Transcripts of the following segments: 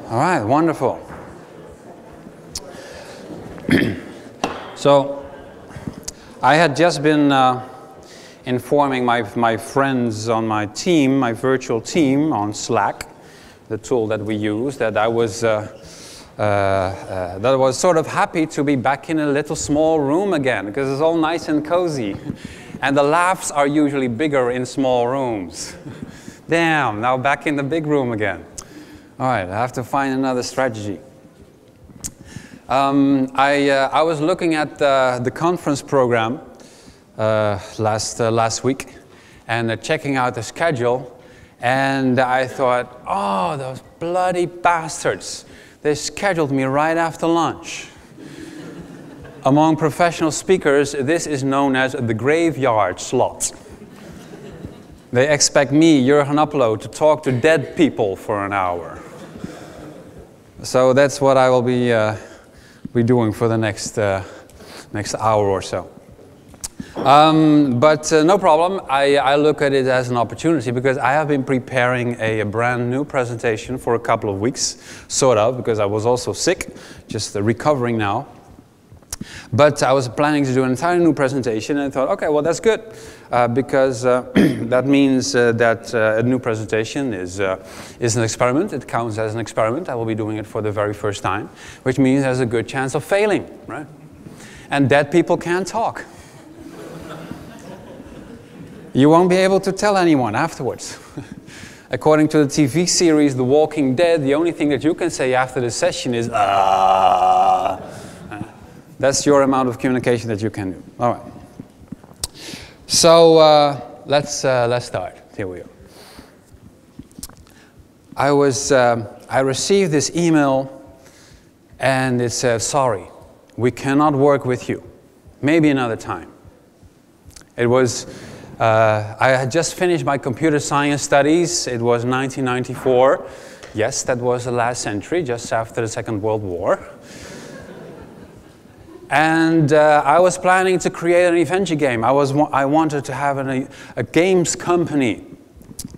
All right, wonderful. So, I had just been informing my friends on my team, my virtual team on Slack, the tool that we use, that I was sort of happy to be back in a little small room again, because it's all nice and cozy. And the laughs are usually bigger in small rooms. Damn, now back in the big room again. All right, I have to find another strategy. I was looking at the conference program last week and checking out the schedule, and I thought, oh, those bloody bastards. They scheduled me right after lunch. Among professional speakers, this is known as the graveyard slot. They expect me, Jurgen Appelo, to talk to dead people for an hour. So that's what I will be doing for the next hour or so. But no problem, I look at it as an opportunity because I have been preparing a brand new presentation for a couple of weeks, sort of, because I was also sick, just recovering now. But I was planning to do an entirely new presentation, and I thought, okay, well, that's good, because that means that a new presentation is an experiment. It counts as an experiment. I will be doing it for the very first time, which means there's a good chance of failing, right? And dead people can't talk. You won't be able to tell anyone afterwards. According to the TV series The Walking Dead, the only thing that you can say after the session is, ah. That's your amount of communication that you can do. All right. So let's start. Here we are. I received this email, and it said, "Sorry, we cannot work with you. Maybe another time." It was. I had just finished my computer science studies. It was 1994. Yes, that was the last century, just after the Second World War. And I was planning to create an adventure game. I wanted to have a games company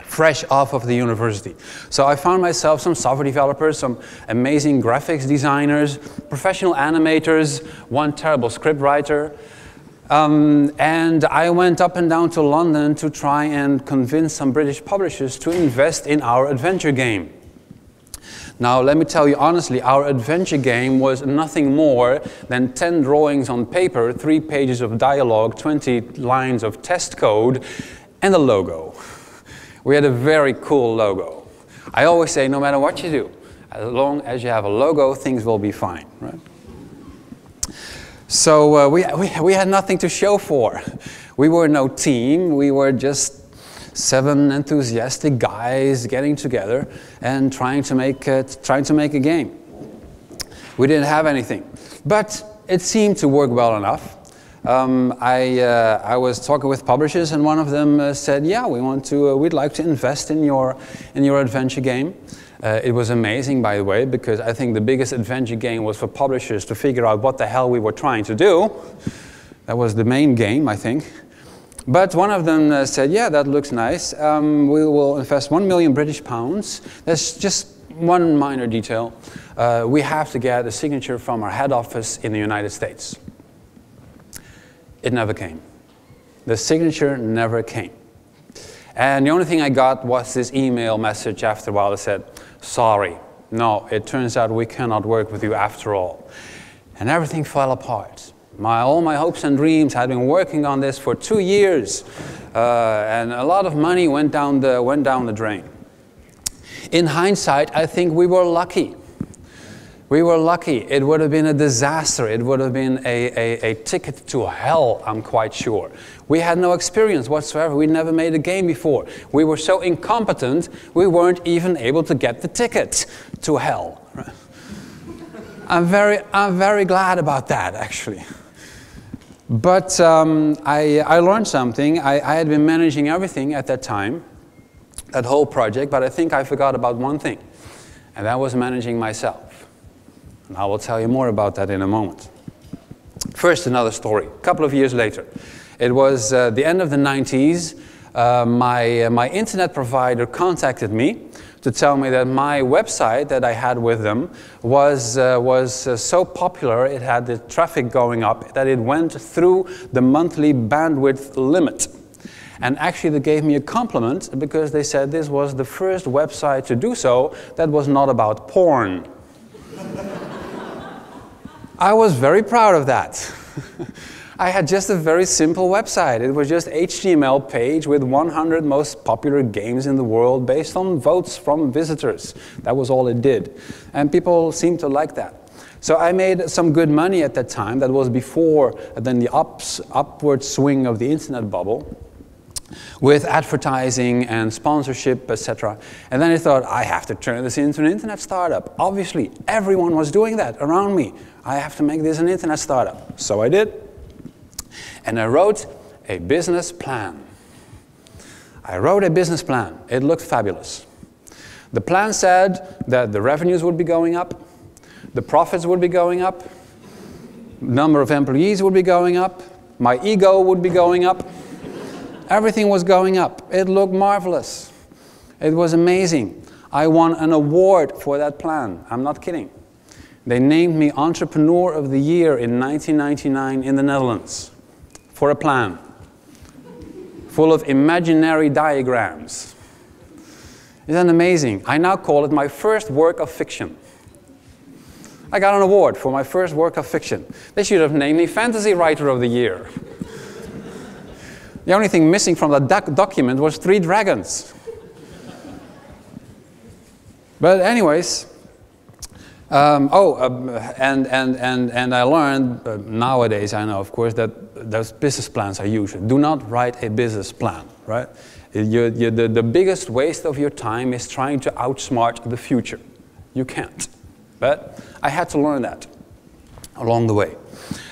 fresh off of the university. So I found myself some software developers, some amazing graphics designers, professional animators, one terrible script writer. And I went up and down to London to try and convince some British publishers to invest in our adventure game. Now, let me tell you honestly, our adventure game was nothing more than 10 drawings on paper, 3 pages of dialogue, 20 lines of test code, and a logo. We had a very cool logo. I always say, no matter what you do, as long as you have a logo, things will be fine, right? So we had nothing to show for. We were no team, we were just 7 enthusiastic guys getting together and trying to make a game. We didn't have anything, but it seemed to work well enough. I was talking with publishers, and one of them said, "Yeah, we'd like to invest in your adventure game." It was amazing, by the way, because I think the biggest adventure game was for publishers to figure out what the hell we were trying to do. That was the main game, I think. But one of them said, "Yeah, that looks nice. We will invest 1 million British pounds. There's just one minor detail. We have to get a signature from our head office in the United States." It never came. The signature never came. And the only thing I got was this email message after a while that said, "Sorry, no, it turns out we cannot work with you after all." And everything fell apart. All my hopes and dreams, had been working on this for 2 years, and a lot of money went down the drain. In hindsight, I think we were lucky. We were lucky. It would have been a disaster. It would have been a ticket to hell, I'm quite sure. We had no experience whatsoever. We'd never made a game before. We were so incompetent, we weren't even able to get the ticket to hell. I'm very glad about that, actually. But I learned something. I had been managing everything at that time, that whole project, but I think I forgot about one thing, and that was managing myself. And I will tell you more about that in a moment. First, another story. A couple of years later. It was the end of the 90s. My internet provider contacted me to to tell me that my website that I had with them was so popular, it had the traffic going up, that it went through the monthly bandwidth limit. And actually they gave me a compliment because they said this was the first website to do so that was not about porn. I was very proud of that. I had just a very simple website. It was just HTML page with 100 most popular games in the world based on votes from visitors. That was all it did. And people seemed to like that. So I made some good money at that time. That was before then the upward swing of the internet bubble, with advertising and sponsorship, etc. And then I thought, I have to turn this into an internet startup. Obviously, everyone was doing that around me. I have to make this an internet startup. So I did. And I wrote a business plan. I wrote a business plan. It looked fabulous. The plan said that the revenues would be going up, the profits would be going up, number of employees would be going up, my ego would be going up. Everything was going up. It looked marvelous. It was amazing. I won an award for that plan. I'm not kidding. They named me Entrepreneur of the Year in 1999 in the Netherlands for a plan full of imaginary diagrams. Isn't that amazing? I now call it my first work of fiction. I got an award for my first work of fiction. They should have named me Fantasy Writer of the Year. The only thing missing from that document was 3 dragons. But anyways, and I learned, nowadays I know of course that those business plans are usual. Do not write a business plan, right? The biggest waste of your time is trying to outsmart the future. You can't. But I had to learn that along the way.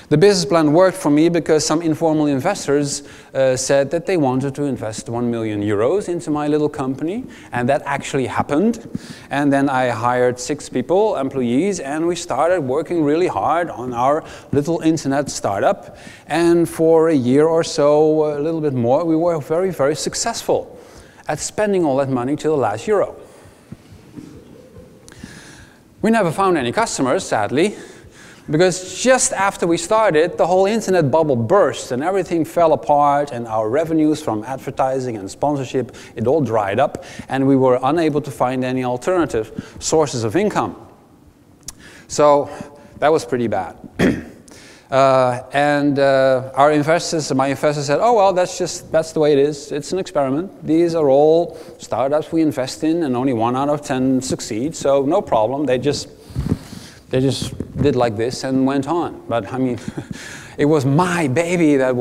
The business plan worked for me because some informal investors said that they wanted to invest 1 million euros into my little company, and that actually happened. And then I hired 6 people, employees, and we started working really hard on our little internet startup. And for a year or so, a little bit more, we were very, very successful at spending all that money till the last euro. We never found any customers, sadly. Because just after we started, the whole internet bubble burst and everything fell apart, and our revenues from advertising and sponsorship, it all dried up, and we were unable to find any alternative sources of income. So that was pretty bad. Our investors, my investors said, oh well, that's the way it is. It's an experiment. These are all startups we invest in, and only 1 out of 10 succeed, so no problem. They just did like this and went on. But I mean, it was my baby that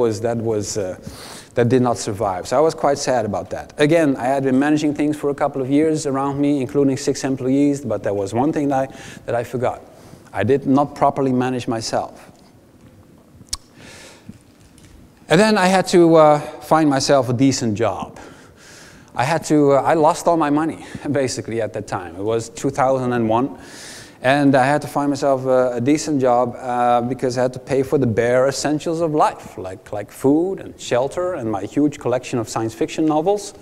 did not survive. So I was quite sad about that. Again, I had been managing things for a couple of years around me, including 6 employees, but there was one thing that I forgot. I did not properly manage myself. And then I had to find myself a decent job. I lost all my money, basically, at that time. It was 2001. And I had to find myself a decent job because I had to pay for the bare essentials of life, like food and shelter and my huge collection of science fiction novels.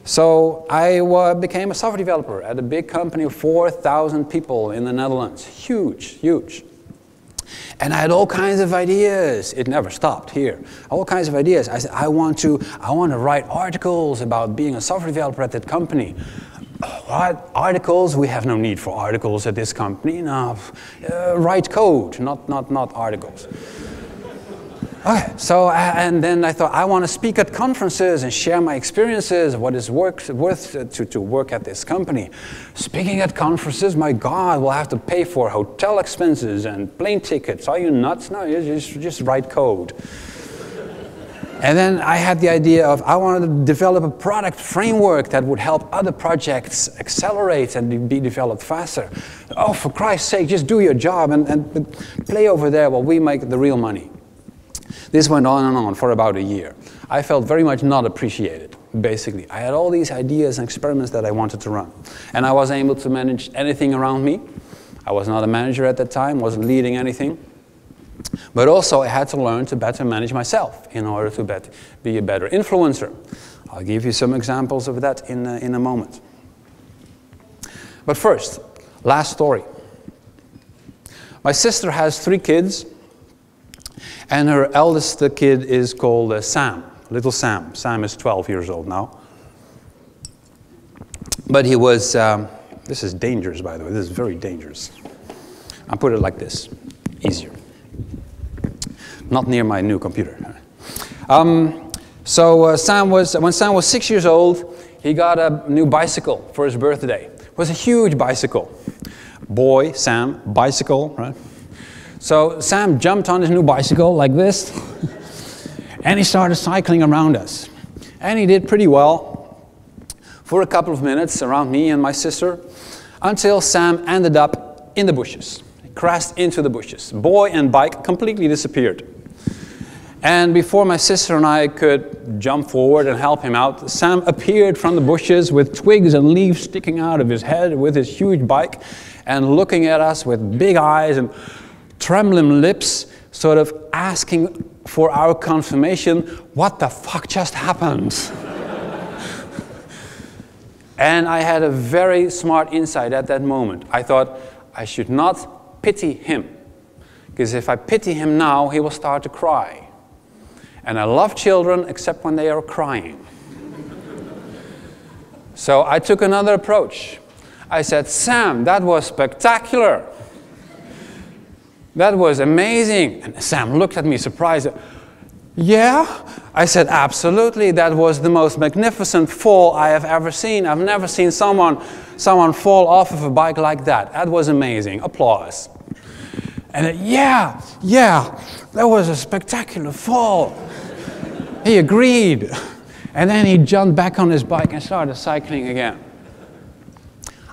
So I became a software developer at a big company of 4,000 people in the Netherlands. Huge, huge. And I had all kinds of ideas. It never stopped here. All kinds of ideas. I said, I want to write articles about being a software developer at that company. What? Articles? We have no need for articles at this company. No, write code, not articles. Okay, so and then I thought I want to speak at conferences and share my experiences of what it's worth to work at this company. Speaking at conferences, my God, we'll have to pay for hotel expenses and plane tickets. Are you nuts? No, you just write code. And then I had the idea of I wanted to develop a product framework that would help other projects accelerate and be developed faster. Oh, for Christ's sake, just do your job and play over there while we make the real money. This went on and on for about a year. I felt very much not appreciated, basically. I had all these ideas and experiments that I wanted to run. And I wasn't able to manage anything around me. I was not a manager at that time, wasn't leading anything. But also I had to learn to better manage myself in order to be a better influencer. I'll give you some examples of that in a moment. But first, last story. My sister has 3 kids, and her eldest kid is called Sam, little Sam. Sam is 12 years old now. But he was, this is dangerous, by the way, this is very dangerous. I'll put it like this, easier. Not near my new computer. When Sam was 6 years old, he got a new bicycle for his birthday. It was a huge bicycle. Boy, Sam, bicycle, right? So Sam jumped on his new bicycle like this, and he started cycling around us. And he did pretty well for a couple of minutes around me and my sister, until Sam ended up in the bushes. He crashed into the bushes. Boy and bike completely disappeared. And before my sister and I could jump forward and help him out, Sam appeared from the bushes with twigs and leaves sticking out of his head with his huge bike and looking at us with big eyes and trembling lips, sort of asking for our confirmation, what the fuck just happened? And I had a very smart insight at that moment. I thought, I should not pity him, because if I pity him now, he will start to cry. And I love children except when they are crying. So I took another approach. I said, Sam, that was spectacular. That was amazing. And Sam looked at me surprised. Yeah? I said, absolutely. That was the most magnificent fall I have ever seen. I've never seen someone fall off of a bike like that. That was amazing. Applause. And yeah, that was a spectacular fall. He agreed. And then he jumped back on his bike and started cycling again.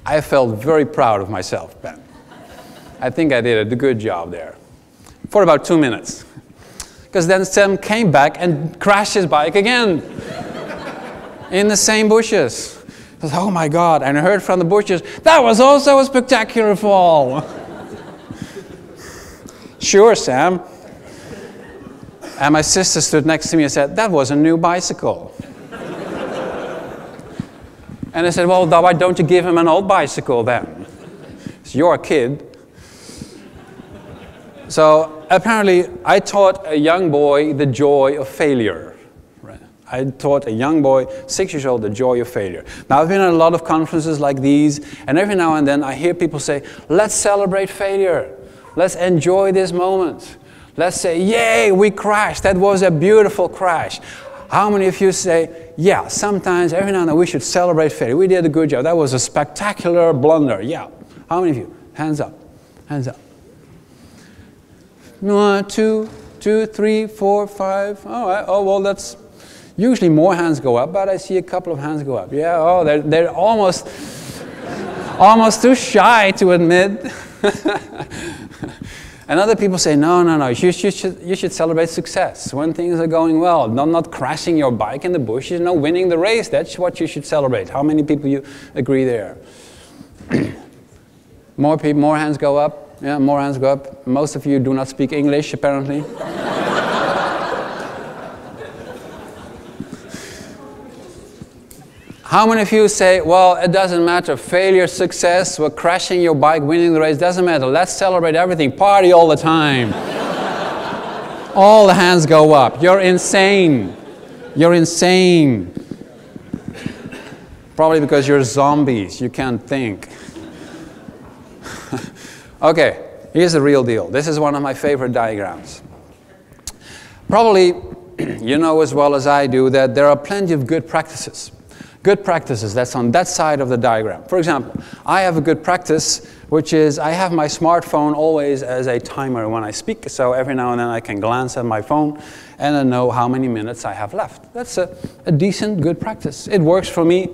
I felt very proud of myself, Ben. I think I did a good job there. For about 2 minutes. Because then Sam came back and crashed his bike again. In the same bushes. I was, oh my God. And I heard from the bushes, that was also a spectacular fall. Sure, Sam. And my sister stood next to me and said, that was a new bicycle. And I said, well, why don't you give him an old bicycle then? It's your kid. So apparently, I taught a young boy the joy of failure. Right? I taught a young boy, 6 years old, the joy of failure. Now, I've been at a lot of conferences like these, and every now and then I hear people say, let's celebrate failure. Let's enjoy this moment. Let's say, yay, we crashed. That was a beautiful crash. How many of you say, yeah, sometimes, every now and then, we should celebrate failure. We did a good job. That was a spectacular blunder. Yeah. How many of you? Hands up. Hands up. 1, 2, 3, 4, 5. All right. Oh, well, that's usually more hands go up, but I see a couple of hands go up. Yeah. Oh, they're almost too shy to admit. And other people say, no, you should celebrate success when things are going well. Not crashing your bike in the bushes, no, winning the race. That's what you should celebrate. How many people you agree there? More people, more hands go up. Yeah, more hands go up. Most of you do not speak English, apparently. How many of you say, well, it doesn't matter, failure, success, well, crashing your bike, winning the race, doesn't matter. Let's celebrate everything, party all the time. All the hands go up. You're insane. You're insane. Probably because you're zombies, you can't think. Okay, here's the real deal. This is one of my favorite diagrams. Probably, you know as well as I do that there are plenty of good practices. Good practices, that's on that side of the diagram. For example, I have a good practice, which is I have my smartphone always as a timer when I speak, so every now and then I can glance at my phone and I know how many minutes I have left. That's a decent, good practice. It works for me,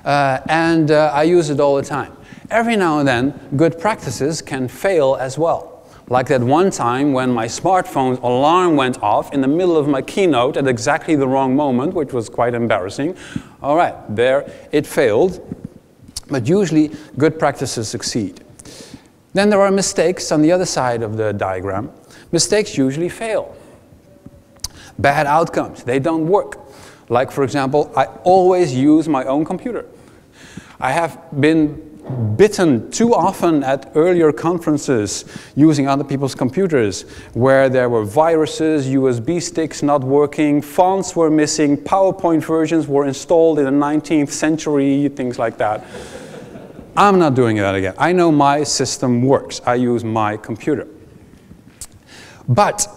and I use it all the time. Every now and then, good practices can fail as well. Like that one time when my smartphone alarm went off in the middle of my keynote at exactly the wrong moment, which was quite embarrassing. All right, there it failed. But usually, good practices succeed. Then there are mistakes on the other side of the diagram. Mistakes usually fail. Bad outcomes, they don't work. Like, for example, I always use my own computer. I have been bitten too often at earlier conferences using other people's computers where there were viruses, USB sticks not working, fonts were missing, PowerPoint versions were installed in the 19th century, things like that. I'm not doing that again. I know my system works. I use my computer. But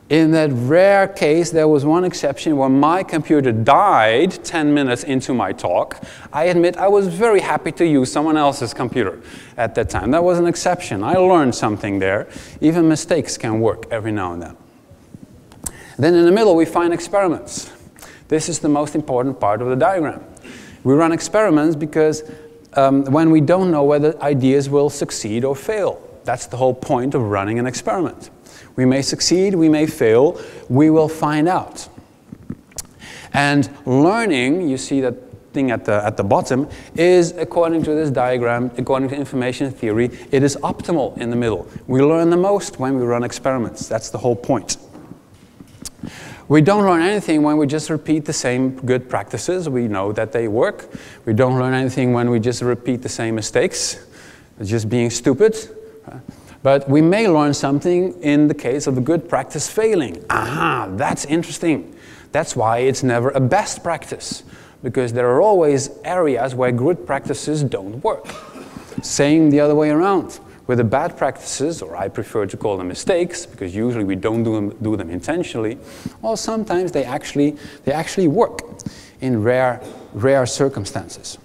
in that rare case, there was one exception where my computer died 10 minutes into my talk. I admit I was very happy to use someone else's computer at that time. That was an exception. I learned something there. Even mistakes can work every now and then. Then in the middle, we find experiments. This is the most important part of the diagram. We run experiments because when we don't know whether ideas will succeed or fail. That's the whole point of running an experiment. We may succeed, we may fail, we will find out. And learning, you see that thing at the bottom, is, according to this diagram, according to information theory, it is optimal in the middle. We learn the most when we run experiments. That's the whole point. We don't learn anything when we just repeat the same good practices. We know that they work. We don't learn anything when we just repeat the same mistakes, just being stupid. But we may learn something in the case of a good practice failing. Aha, that's interesting. That's why it's never a best practice, because there are always areas where good practices don't work. Same the other way around. With the bad practices, or I prefer to call them mistakes, because usually we don't do them intentionally, well, sometimes they actually work in rare circumstances.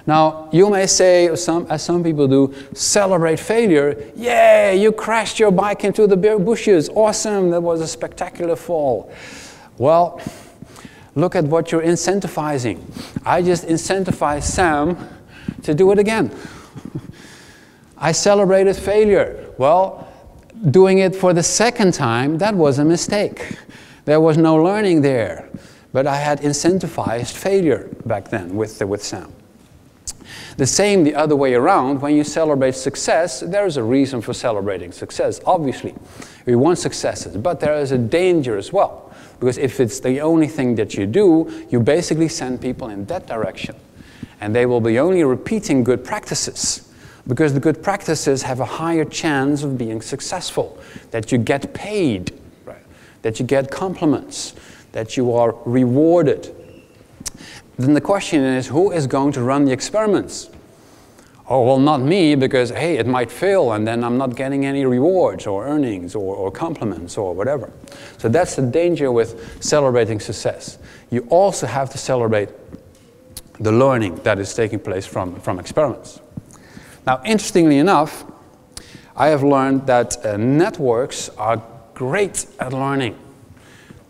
Now, you may say, as some people do, celebrate failure. Yay, you crashed your bike into the bushes. Awesome, that was a spectacular fall. Well, look at what you're incentivizing. I just incentivized Sam to do it again. I celebrated failure. Well, doing it for the second time, that was a mistake. There was no learning there. But I had incentivized failure back then with Sam. The same the other way around. When you celebrate success, there is a reason for celebrating success. Obviously, we want successes, but there is a danger as well. Because if it's the only thing that you do, you basically send people in that direction. And they will be only repeating good practices. Because the good practices have a higher chance of being successful. That you get paid, right? That you get compliments, that you are rewarded. Then the question is, who is going to run the experiments? Oh, well, not me, because, hey, it might fail, and then I'm not getting any rewards or earnings or compliments or whatever. So that's the danger with celebrating success. You also have to celebrate the learning that is taking place from experiments. Now, interestingly enough, I have learned that networks are great at learning.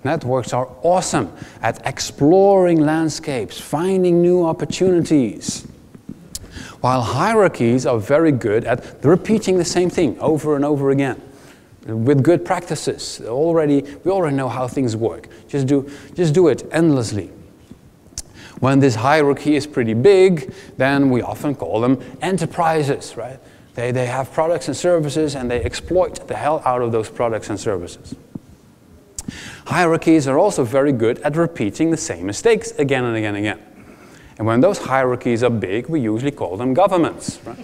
Networks are awesome at exploring landscapes, finding new opportunities. While hierarchies are very good at repeating the same thing over and over again. With good practices, we already know how things work. Just do it endlessly. When this hierarchy is pretty big, then we often call them enterprises, right? They have products and services, and they exploit the hell out of those products and services. Hierarchies are also very good at repeating the same mistakes again and again and again. And when those hierarchies are big, we usually call them governments, right?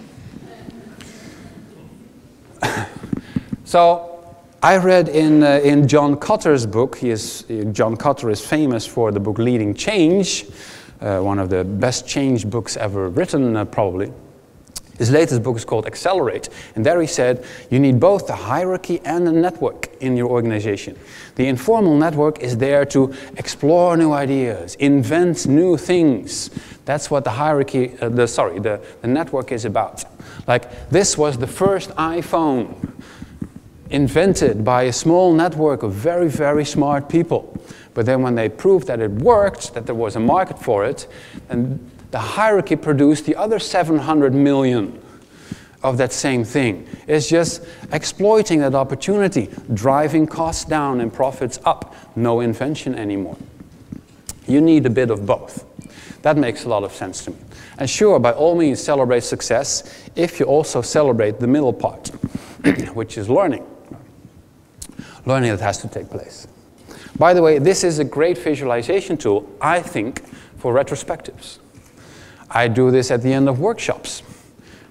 So I read in John Cotter's book, John Cotter is famous for the book Leading Change, one of the best change books ever written, probably. His latest book is called Accelerate, and there he said, you need both the hierarchy and the network in your organization. The informal network is there to explore new ideas, invent new things. That's what the hierarchy, the network is about. Like, this was the first iPhone invented by a small network of very, very smart people. But then when they proved that it worked, that there was a market for it, and the hierarchy produced the other 700 million of that same thing. It's just exploiting that opportunity, driving costs down and profits up. No invention anymore. You need a bit of both. That makes a lot of sense to me. And sure, by all means, celebrate success if you also celebrate the middle part, which is learning. Learning that has to take place. By the way, this is a great visualization tool, I think, for retrospectives. I do this at the end of workshops.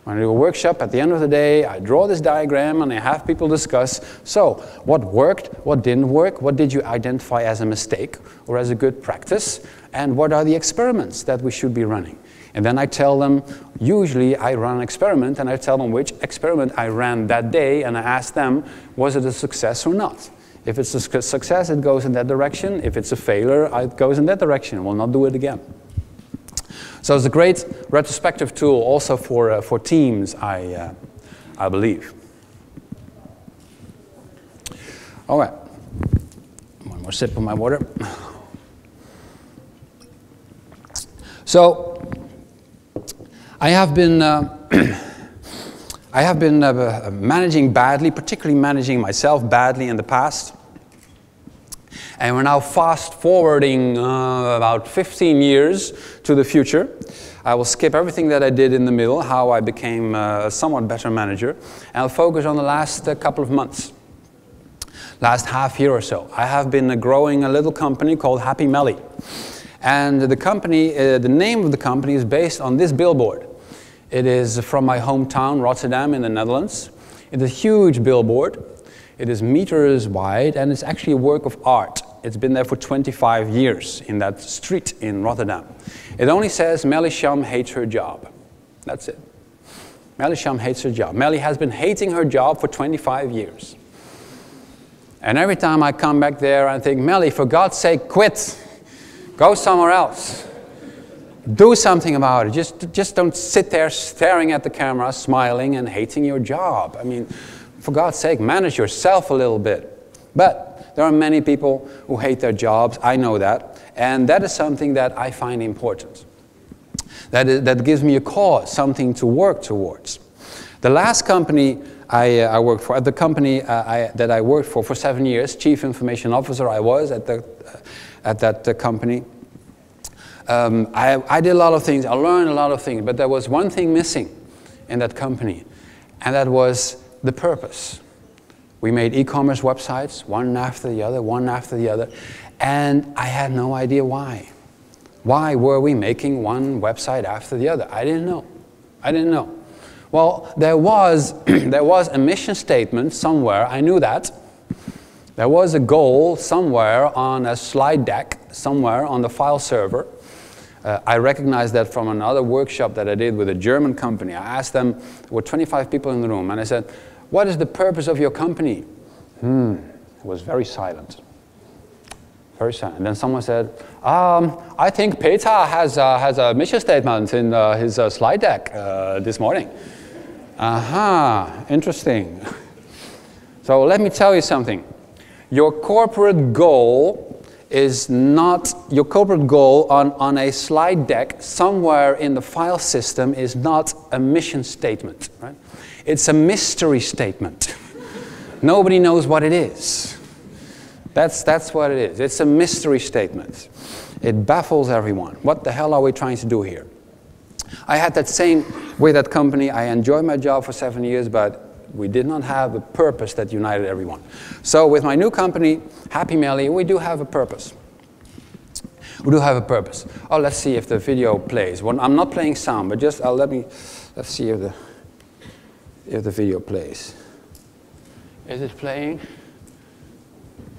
When I do a workshop, at the end of the day, I draw this diagram and I have people discuss, so what worked, what didn't work, what did you identify as a mistake or as a good practice, and what are the experiments that we should be running. And then I tell them, usually I run an experiment and I tell them which experiment I ran that day, and I ask them, was it a success or not? If it's a success, it goes in that direction. If it's a failure, it goes in that direction. We'll not do it again. So it's a great retrospective tool also for teams, I believe. All right, one more sip of my water. So I have been managing badly, particularly managing myself badly in the past. And we're now fast forwarding about 15 years to the future. I will skip everything that I did in the middle, how I became a somewhat better manager, and I'll focus on the last couple of months, last half year or so. I have been growing a little company called Happy Melly. And the company, the name of the company is based on this billboard. It is from my hometown, Rotterdam in the Netherlands. It's a huge billboard. It is meters wide, and it's actually a work of art. It's been there for 25 years in that street in Rotterdam. It only says, Melly Sham hates her job. That's it. Melly Sham hates her job. Melly has been hating her job for 25 years. And every time I come back there, I think, Melly, for God's sake, quit. Go somewhere else. Do something about it. Just don't sit there staring at the camera, smiling and hating your job. I mean, for God's sake, manage yourself a little bit. But there are many people who hate their jobs. I know that. And that is something that I find important. That gives me a cause, something to work towards. The last company I worked for, the company that I worked for 7 years, Chief Information Officer I was at that company. I did a lot of things, I learned a lot of things, but there was one thing missing in that company, and that was the purpose. We made e-commerce websites, one after the other, and I had no idea why. Why were we making one website after the other? I didn't know. Well, there was a mission statement somewhere, I knew that. There was a goal somewhere on a slide deck, somewhere on the file server. I recognized that from another workshop that I did with a German company. I asked them, there were 25 people in the room, and I said, what is the purpose of your company? It was very silent. Very silent. And then someone said, I think Peter has a mission statement in his slide deck this morning. Aha, interesting. So let me tell you something. Your corporate goal is not, your corporate goal on a slide deck somewhere in the file system is not a mission statement, right? It's a mystery statement. Nobody knows what it is. That's what it is. It's a mystery statement. It baffles everyone. What the hell are we trying to do here? I had that same with that company. I enjoyed my job for 7 years, but we did not have a purpose that united everyone. So with my new company, Happy Melly, we do have a purpose. We do have a purpose. Oh, let's see if the video plays. Well, I'm not playing sound, but just let's see if the video plays. Is it playing?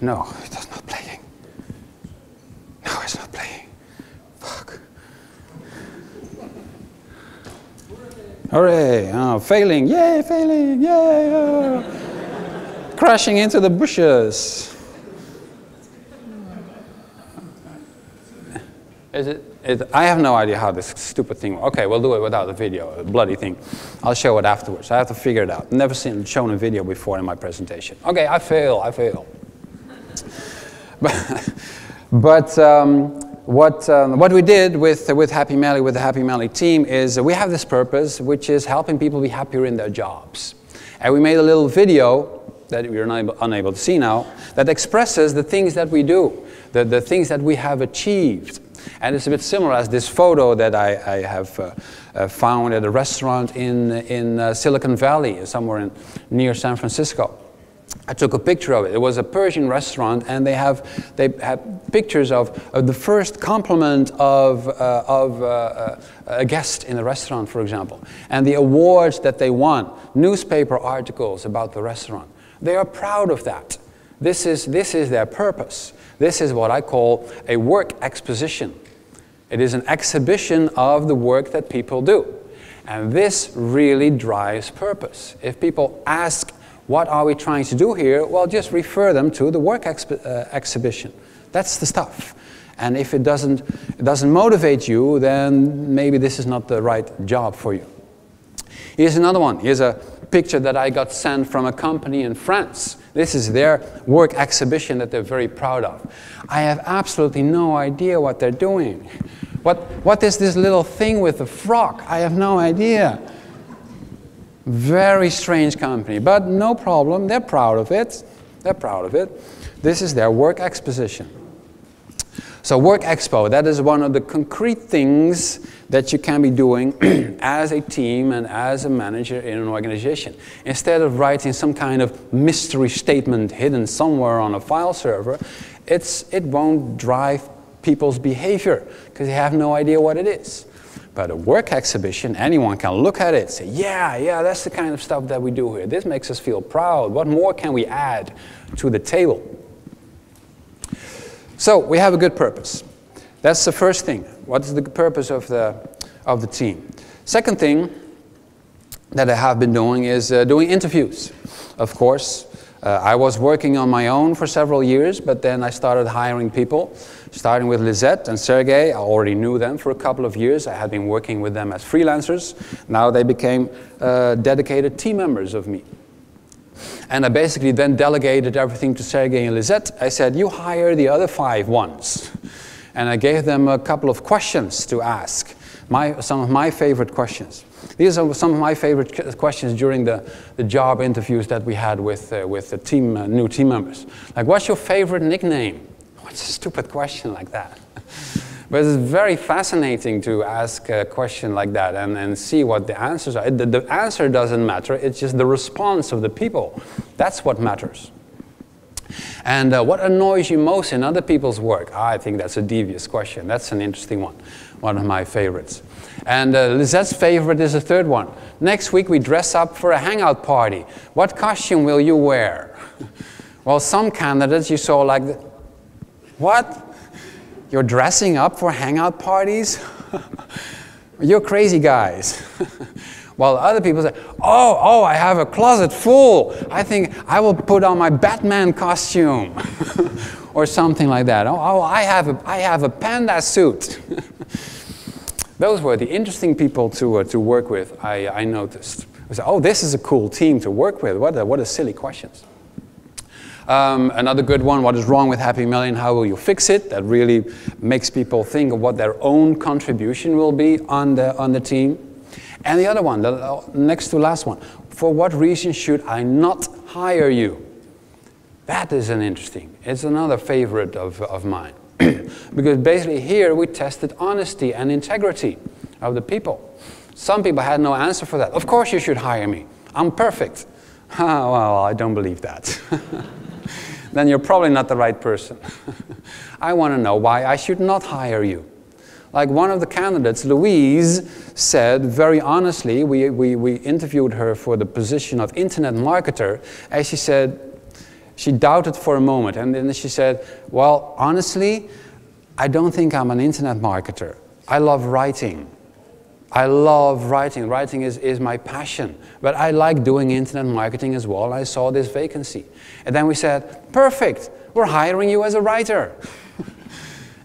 No, it's not playing. No, it's not playing. Fuck. Hooray! Oh, failing! Yay, failing! Yay! Oh. Crashing into the bushes. Is it? I have no idea how this stupid thing works. Okay, we'll do it without the video, a bloody thing. I'll show it afterwards. I have to figure it out. Never shown a video before in my presentation. Okay, I fail. What we did with Happy Melly, with the Happy Melly team, is we have this purpose, which is helping people be happier in their jobs. And we made a little video that we're unable to see now, that expresses the things that we do, the things that we have achieved. And it's a bit similar as this photo that I have found at a restaurant in Silicon Valley, somewhere near San Francisco. I took a picture of it. It was a Persian restaurant, and they have pictures of the first compliment of a guest in the restaurant, for example, and the awards that they won, newspaper articles about the restaurant. They are proud of that. This is their purpose. This is what I call a work exposition. It is an exhibition of the work that people do. And this really drives purpose. If people ask, what are we trying to do here? Well, just refer them to the work exhibition. That's the stuff. And if it doesn't motivate you, then maybe this is not the right job for you. Here's another one. Here's a picture that I got sent from a company in France. This is their work exhibition that they're very proud of. I have absolutely no idea what they're doing. What is this little thing with the frog? I have no idea. Very strange company, but no problem. They're proud of it. They're proud of it. This is their work exposition. So Work Expo, that is one of the concrete things that you can be doing as a team and as a manager in an organization. Instead of writing some kind of mystery statement hidden somewhere on a file server, it won't drive people's behavior because they have no idea what it is. But a work exhibition, anyone can look at it, say, yeah, that's the kind of stuff that we do here. This makes us feel proud. What more can we add to the table? So we have a good purpose. That's the first thing. What is the purpose of the team? Second thing that I have been doing is doing interviews. Of course, I was working on my own for several years, but then I started hiring people, starting with Lisette and Sergey. I already knew them for a couple of years. I had been working with them as freelancers. Now they became dedicated team members of me. And I basically then delegated everything to Sergey and Lisette. I said, you hire the other 5 ones. And I gave them a couple of questions to ask, some of my favorite questions. These are some of my favorite questions during the job interviews that we had with the new team members. Like, what's your favorite nickname? What's a stupid question like that? But it's very fascinating to ask a question like that and see what the answers are. The answer doesn't matter, it's just the response of the people. That's what matters. And what annoys you most in other people's work? I think that's a devious question. That's an interesting one of my favorites. And Lizette's favorite is the third one. Next week we dress up for a hangout party. What costume will you wear? Well, some candidates you saw like, what? You're dressing up for hangout parties? You're crazy guys. While other people say, oh, I have a closet full. I think I will put on my Batman costume. Or something like that. Oh, I have a panda suit. Those were the interesting people to work with, I noticed. I said, oh, this is a cool team to work with. What a silly questions. Another good one, what is wrong with Happy Million? How will you fix it? That really makes people think of what their own contribution will be on the team. And the other one, the next to last one, for what reason should I not hire you? That is it's another favorite of mine. Because basically here we tested honesty and integrity of the people. Some people had no answer for that. Of course you should hire me. I'm perfect. Well, I don't believe that. Then you're probably not the right person. I want to know why I should not hire you. Like one of the candidates, Louise, said very honestly, we interviewed her for the position of internet marketer, and she said, she doubted for a moment, and then she said, well, honestly, I don't think I'm an internet marketer. I love writing. I love writing. Writing is my passion. But I like doing internet marketing as well. I saw this vacancy. And then we said, perfect, we're hiring you as a writer.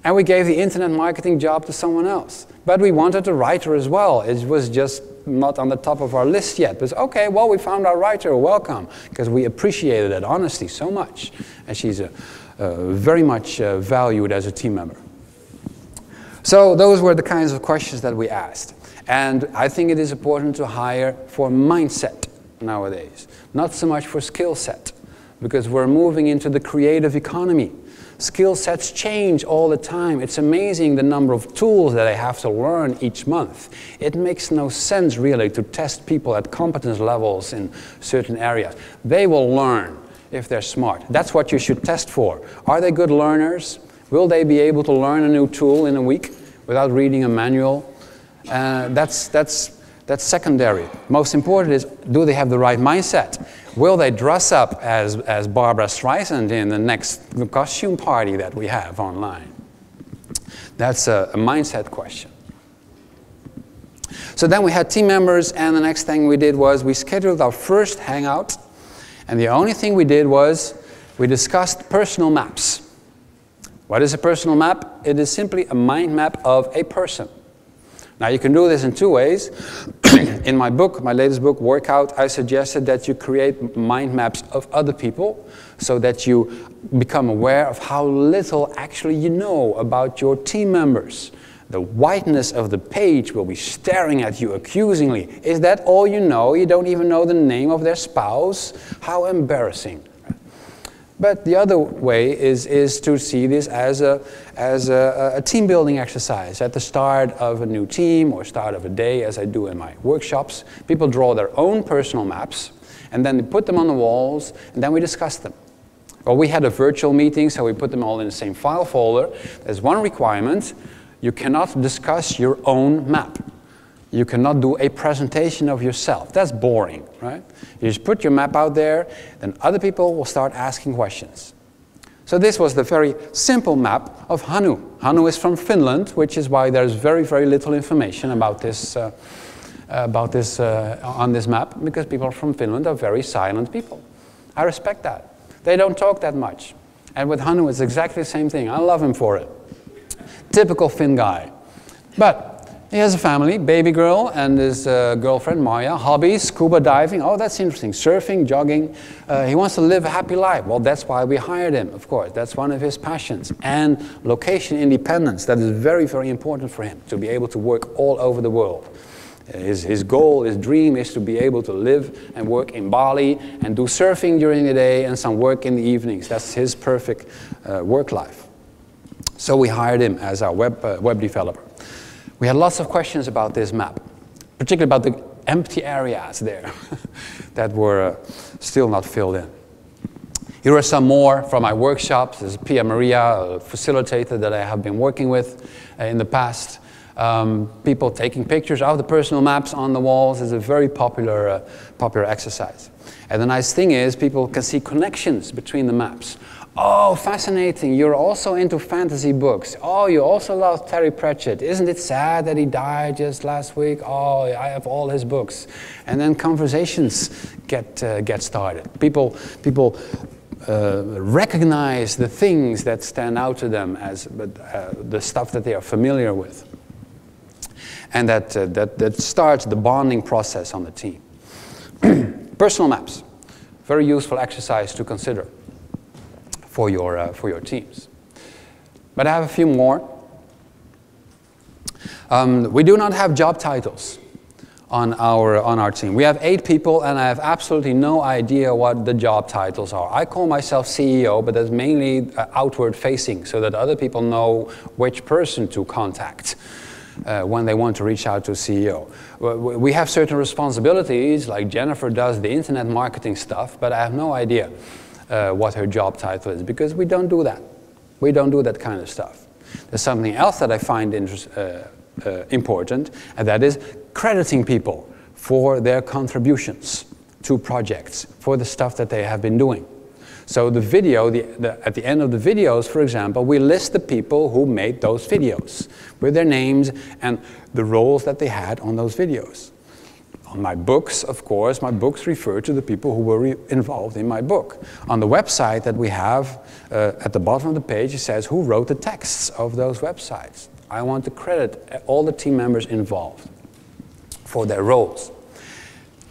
And we gave the internet marketing job to someone else. But we wanted a writer as well. It was just not on the top of our list yet. But okay, well, we found our writer, welcome. Because we appreciated that honesty so much. And she's very much valued as a team member. So those were the kinds of questions that we asked. And I think it is important to hire for mindset nowadays, not so much for skill set, because we're moving into the creative economy. Skill sets change all the time. It's amazing the number of tools that I have to learn each month. It makes no sense really to test people at competence levels in certain areas. They will learn. if they're smart. That's what you should test for. Are they good learners? Will they be able to learn a new tool in a week without reading a manual? That's secondary. Most important is, do they have the right mindset? Will they dress up as Barbara Streisand in the next costume party that we have online? That's a mindset question. So then we had team members, and the next thing we did was we scheduled our first hangout, and the only thing we did was we discussed personal maps. What is a personal map? It is simply a mind map of a person. Now you can do this in two ways. In my book, my latest book, Workout, I suggested that you create mind maps of other people so that you become aware of how little actually you know about your team members. The whiteness of the page will be staring at you accusingly. Is that all you know? You don't even know the name of their spouse? How embarrassing. But the other way is to see this as a team building exercise. At the start of a new team or start of a day, as I do in my workshops, people draw their own personal maps and then they put them on the walls and then we discuss them. Well, we had a virtual meeting, so we put them all in the same file folder. There's one requirement: you cannot discuss your own map. You cannot do a presentation of yourself. That's boring, right? You just put your map out there, then other people will start asking questions. So this was the very simple map of Hannu. Hannu is from Finland, which is why there's very, very little information about this, on this map, because people from Finland are very silent people. I respect that. They don't talk that much. And with Hannu, it's exactly the same thing. I love him for it. Typical Finn guy. But he has a family, baby girl, and his girlfriend, Maya. Hobbies, scuba diving. Oh, that's interesting. Surfing, jogging. He wants to live a happy life. Well, that's why we hired him, of course. That's one of his passions. And location independence. That is very, very important for him, to be able to work all over the world. His goal, his dream is to be able to live and work in Bali and do surfing during the day and some work in the evenings. That's his perfect work life. So we hired him as our web developer. We had lots of questions about this map, particularly about the empty areas there that were still not filled in. Here are some more from my workshops. This is Pia Maria, a facilitator that I have been working with in the past. People taking pictures of the personal maps on the walls is a very popular exercise. And the nice thing is people can see connections between the maps. Oh, fascinating, you're also into fantasy books. Oh, you also love Terry Pratchett. Isn't it sad that he died just last week? Oh, I have all his books. And then conversations get started. People recognize the things that stand out to them as the stuff that they are familiar with. And that starts the bonding process on the team. Personal maps, very useful exercise to consider for your teams. But I have a few more. We do not have job titles on our team. We have 8 people, and I have absolutely no idea what the job titles are. I call myself CEO, but that's mainly outward facing, so that other people know which person to contact when they want to reach out to a CEO. We have certain responsibilities, like Jennifer does the internet marketing stuff, but I have no idea what her job title is, because we don't do that. We don't do that kind of stuff. There's something else that I find important, and that is crediting people for their contributions to projects, for the stuff that they have been doing. So the video, at the end of the videos, for example, we list the people who made those videos with their names and the roles that they had on those videos. On my books, of course, my books refer to the people who were involved in my book. On the website that we have, at the bottom of the page, it says who wrote the texts of those websites. I want to credit all the team members involved for their roles.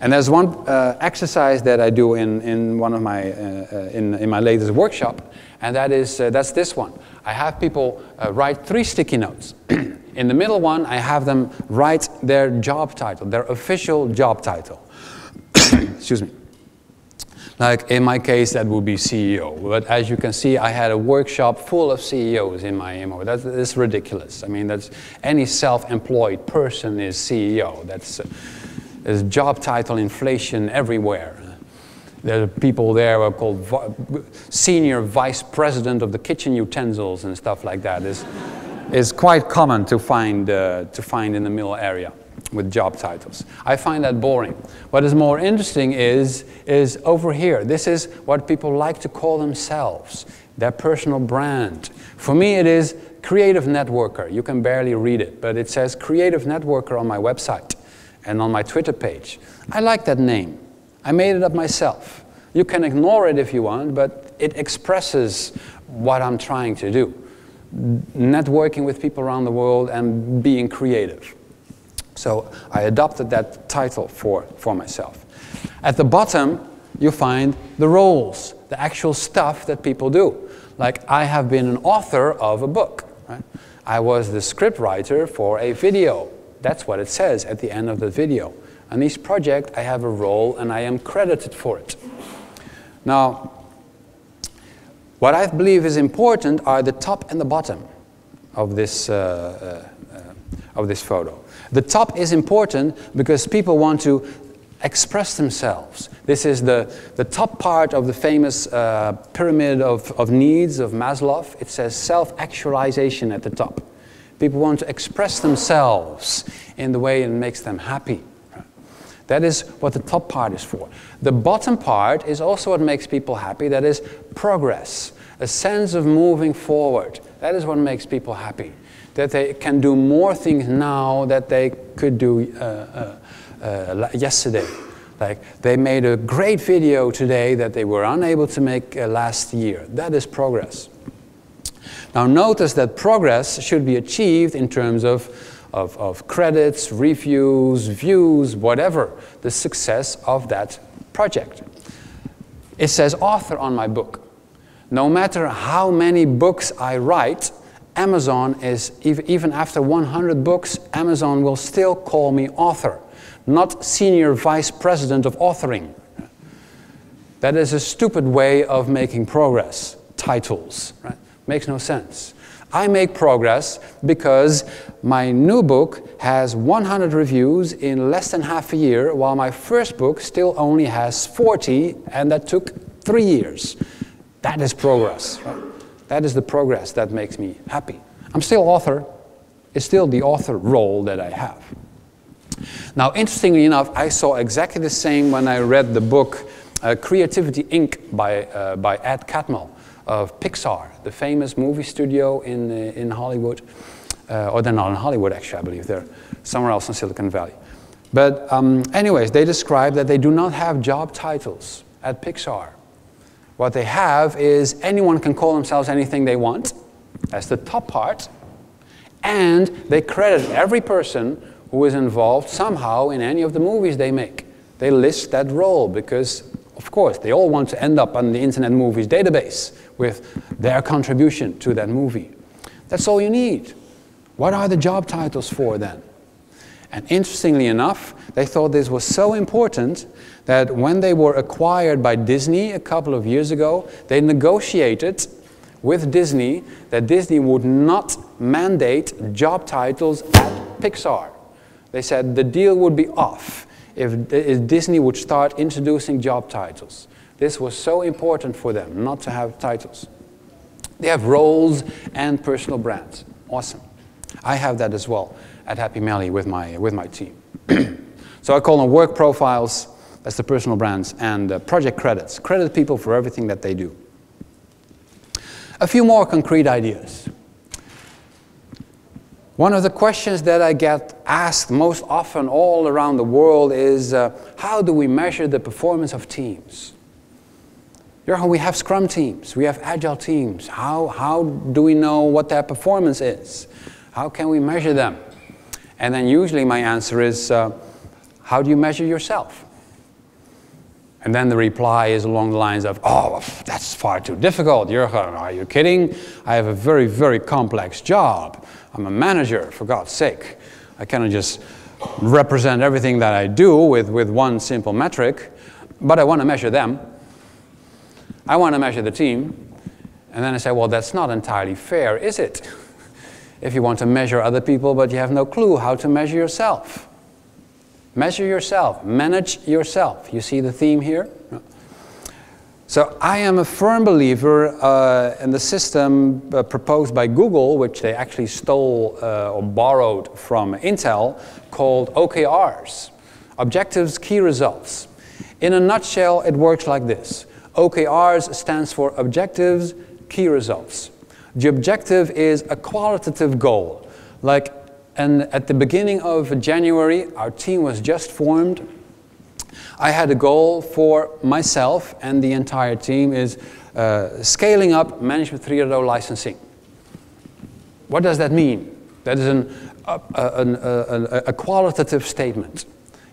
And there's one exercise that I do in one of my in my latest workshop, and that's this one. I have people write 3 sticky notes. In the middle one, I have them write their job title, their official job title. Excuse me. Like in my case, that would be CEO. But as you can see, I had a workshop full of CEOs in my MO. That's ridiculous. I mean, that's any self-employed person is CEO. There's job title inflation everywhere. There are people there who are called senior vice president of the kitchen utensils and stuff like that. Is quite common to find in the middle area with job titles. I find that boring. What is more interesting is over here. This is what people like to call themselves, their personal brand. For me, it is creative networker. You can barely read it, but it says creative networker on my website and on my Twitter page. I like that name. I made it up myself. You can ignore it if you want, but it expresses what I'm trying to do. Networking with people around the world and being creative. So I adopted that title for myself. At the bottom, you find the roles, the actual stuff that people do. Like, I have been an author of a book. Right? I was the script writer for a video. That's what it says at the end of the video. On this project, I have a role and I am credited for it. Now, what I believe is important are the top and the bottom of this photo. The top is important because people want to express themselves. This is the top part of the famous pyramid of needs of Maslow. It says self-actualization at the top. People want to express themselves in the way it makes them happy. That is what the top part is for. The bottom part is also what makes people happy. That is progress, a sense of moving forward. That is what makes people happy. That they can do more things now that they could do yesterday. Like, they made a great video today that they were unable to make last year. That is progress. Now notice that progress should be achieved in terms of credits, reviews, views, whatever, the success of that project. It says author on my book. No matter how many books I write, Amazon is, even after 100 books, Amazon will still call me author, not senior vice president of authoring. That is a stupid way of making progress, titles, right? Makes no sense. I make progress because my new book has 100 reviews in less than half a year, while my first book still only has 40, and that took 3 years. That is progress. Right? That is the progress that makes me happy. I'm still author. It's still the author role that I have. Now, interestingly enough, I saw exactly the same when I read the book Creativity Inc. by Ed Catmull of Pixar, the famous movie studio in Hollywood. Or they're not in Hollywood, actually, I believe. They're somewhere else in Silicon Valley. But anyways, they describe that they do not have job titles at Pixar. What they have is anyone can call themselves anything they want. That's the top part. And they credit every person who is involved somehow in any of the movies they make. They list that role because, of course, they all want to end up on the Internet Movies database with their contribution to that movie. That's all you need. What are the job titles for then? And interestingly enough, they thought this was so important that when they were acquired by Disney a couple of years ago, they negotiated with Disney that Disney would not mandate job titles at Pixar. They said the deal would be off if Disney would start introducing job titles. This was so important for them not to have titles. They have roles and personal brands. Awesome. I have that as well at Happy Melly with my team. So I call them work profiles, that's the personal brands, and project credits. Credit people for everything that they do. A few more concrete ideas. One of the questions that I get asked most often all around the world is, how do we measure the performance of teams? Jurgen, we have Scrum teams, we have Agile teams. How do we know what their performance is? How can we measure them? And then usually my answer is, how do you measure yourself? And then the reply is along the lines of, oh, that's far too difficult, Jurgen, are you kidding? I have a very, very complex job. I'm a manager, for God's sake. I cannot just represent everything that I do with one simple metric, but I want to measure them. I want to measure the team. And then I say, well, that's not entirely fair, is it? If you want to measure other people, but you have no clue how to measure yourself. Measure yourself. Manage yourself. You see the theme here? So I am a firm believer in the system proposed by Google, which they actually stole or borrowed from Intel, called OKRs, Objectives, Key Results. In a nutshell, it works like this. OKRs stands for Objectives, Key Results. The objective is a qualitative goal. And at the beginning of January, our team was just formed. I had a goal for myself and the entire team is scaling up Management 3.0 licensing. What does that mean? That is a qualitative statement.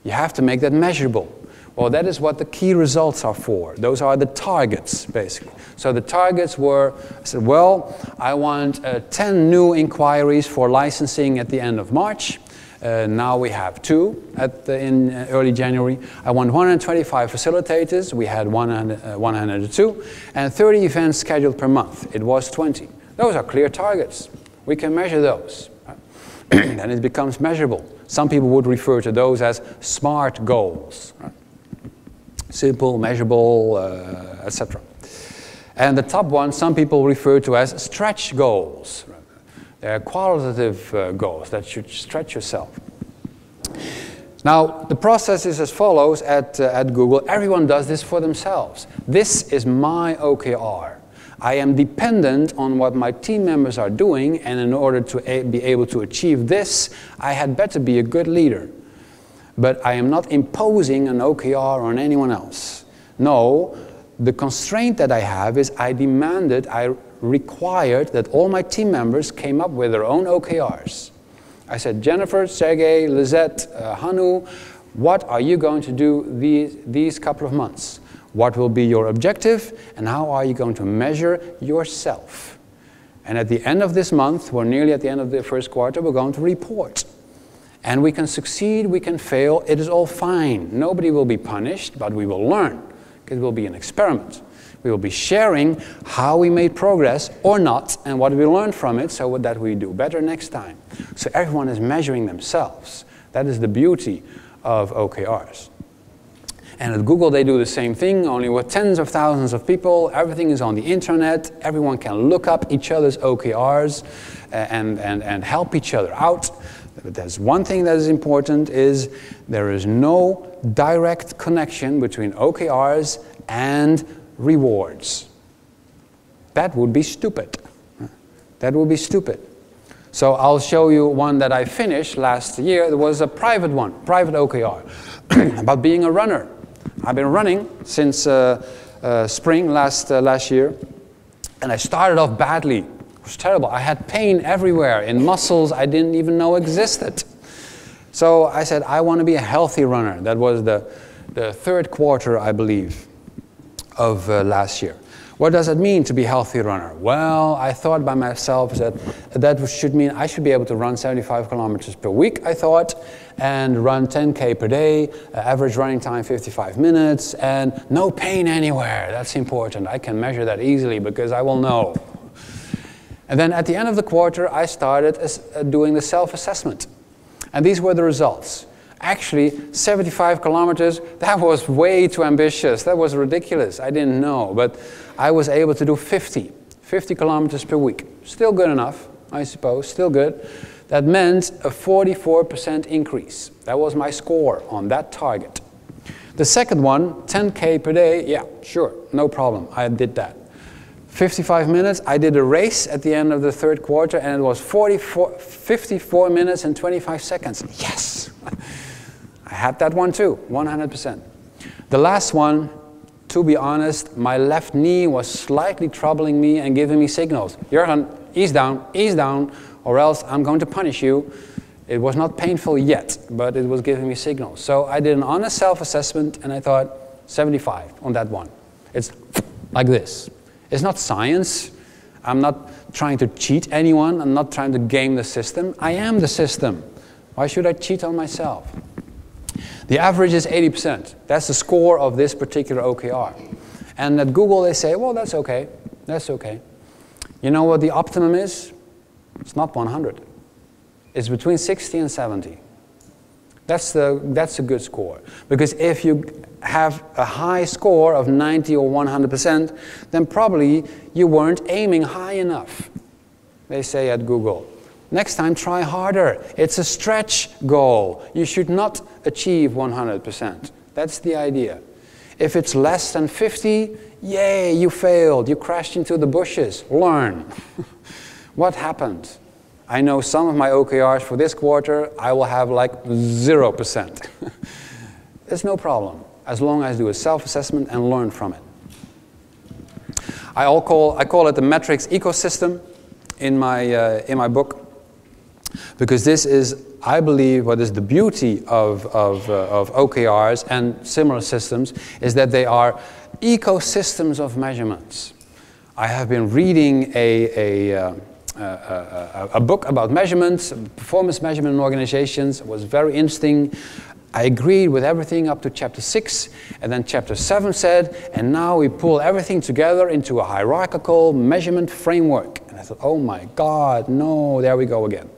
You have to make that measurable. Well, that is what the key results are for. Those are the targets, basically. So the targets were, I said, well, I want 10 new inquiries for licensing at the end of March. Now we have 2 in early January. I want 125 facilitators. We had 102. And 30 events scheduled per month. It was 20. Those are clear targets. We can measure those. Then it becomes measurable. Some people would refer to those as SMART goals. Simple, measurable, etc. And the top one, some people refer to as stretch goals. They're qualitative goals that should stretch yourself. Now, the process is as follows at Google. Everyone does this for themselves. This is my OKR. I am dependent on what my team members are doing, and in order to be able to achieve this, I had better be a good leader. But I am not imposing an OKR on anyone else. No, the constraint that I have is I required that all my team members came up with their own OKRs. I said, Jennifer, Sergey, Lizette, Hanu, what are you going to do these couple of months? What will be your objective, and how are you going to measure yourself? And at the end of this month, we're nearly at the end of the first quarter, we're going to report. And we can succeed, we can fail, it is all fine. Nobody will be punished, but we will learn. It will be an experiment. We will be sharing how we made progress or not, and what we learned from it, so that we do better next time. So everyone is measuring themselves. That is the beauty of OKRs. And at Google they do the same thing, only with tens of thousands of people. Everything is on the internet. Everyone can look up each other's OKRs and help each other out. But there's one thing that is important, is there is no direct connection between OKRs and rewards. That would be stupid. That would be stupid. So I'll show you one that I finished last year. It was a private one, private OKR, about being a runner. I've been running since spring last year, and I started off badly. It was terrible. I had pain everywhere in muscles I didn't even know existed. So I said, I want to be a healthy runner. That was the third quarter, I believe, of last year. What does it mean to be a healthy runner? Well, I thought by myself that should mean I should be able to run 75 kilometers per week, I thought, and run 10K per day, average running time 55 minutes, and no pain anywhere. That's important. I can measure that easily because I will know. And then at the end of the quarter, I started doing the self-assessment. And these were the results. Actually, 75 kilometers, that was way too ambitious. That was ridiculous. I didn't know. But I was able to do 50 kilometers per week. Still good enough, I suppose, still good. That meant a 44% increase. That was my score on that target. The second one, 10K per day, yeah, sure, no problem. I did that. 55 minutes, I did a race at the end of the third quarter, and it was 54 minutes and 25 seconds. Yes! I had that one too, 100%. The last one, to be honest, my left knee was slightly troubling me and giving me signals. Jurgen, ease down, or else I'm going to punish you. It was not painful yet, but it was giving me signals. So I did an honest self-assessment, and I thought 75 on that one. It's like this. It's not science. I'm not trying to cheat anyone. I'm not trying to game the system. I am the system. Why should I cheat on myself? The average is 80%. That's the score of this particular OKR. And at Google they say, well, that's okay. That's okay. You know what the optimum is? It's not 100. It's between 60 and 70. That's a good score. Because if you have a high score of 90 or 100%, then probably you weren't aiming high enough, they say at Google. Next time, try harder. It's a stretch goal. You should not achieve 100%. That's the idea. If it's less than 50, yay, you failed. You crashed into the bushes. Learn. What happened? I know some of my OKRs for this quarter, I will have like 0%. It's no problem, as long as I do a self-assessment and learn from it. I call it the metrics ecosystem in my book, because this is, I believe, what is the beauty of OKRs and similar systems, is that they are ecosystems of measurements. I have been reading a book about measurements, performance measurement in organizations. It was very interesting. I agreed with everything up to chapter 6, and then chapter 7 said, and now we pull everything together into a hierarchical measurement framework. And I thought, oh my God, no, there we go again.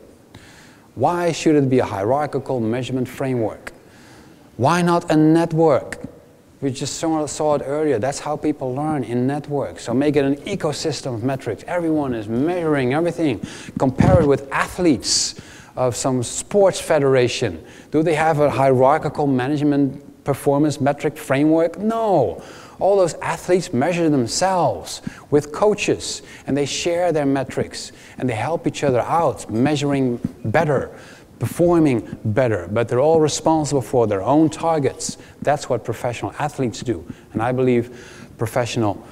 Why should it be a hierarchical measurement framework? Why not a network? We just saw it earlier. That's how people learn, in networks. So make it an ecosystem of metrics. Everyone is measuring everything. Compare it with athletes of some sports federation. Do they have a hierarchical management performance metric framework? No. All those athletes measure themselves with coaches, and they share their metrics, and they help each other out, measuring better, performing better, but they're all responsible for their own targets. That's what professional athletes do, and I believe professional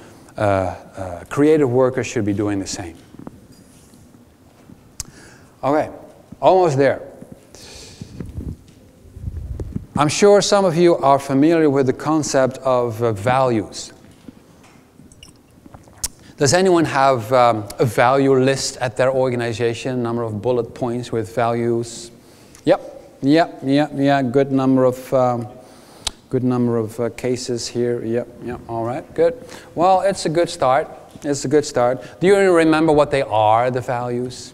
creative workers should be doing the same. Okay, almost there. I'm sure some of you are familiar with the concept of values. Does anyone have a value list at their organization, number of bullet points with values? Yep, good number of cases here. Yep, all right, good. Well, it's a good start. It's a good start. Do you remember what they are, the values?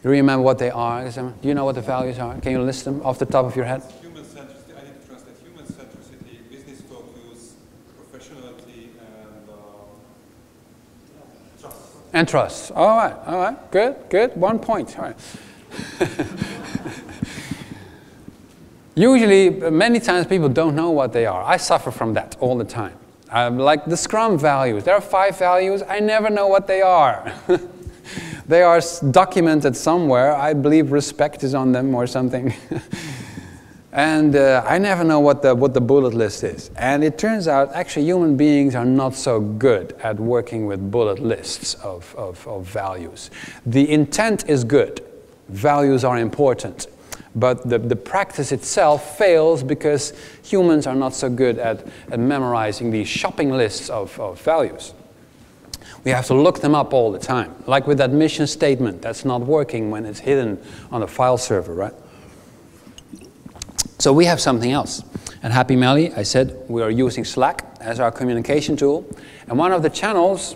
Do you remember what they are? Do you know what the values are? Can you list them off the top of your head? Human-centricity, I need to translate human-centricity, business focus, professionality, and trust. And trust. All right, good. 1 point. All right. Usually, many times people don't know what they are. I suffer from that all the time. Like the Scrum values. There are 5 values. I never know what they are. They are documented somewhere. I believe respect is on them or something. And I never know what the bullet list is. And it turns out, actually, human beings are not so good at working with bullet lists of values. The intent is good. Values are important. But the practice itself fails because humans are not so good at memorizing these shopping lists of values. We have to look them up all the time. Like with that mission statement, that's not working when it's hidden on a file server, right? So we have something else. At Happy Melly, I said we are using Slack as our communication tool. And one of the channels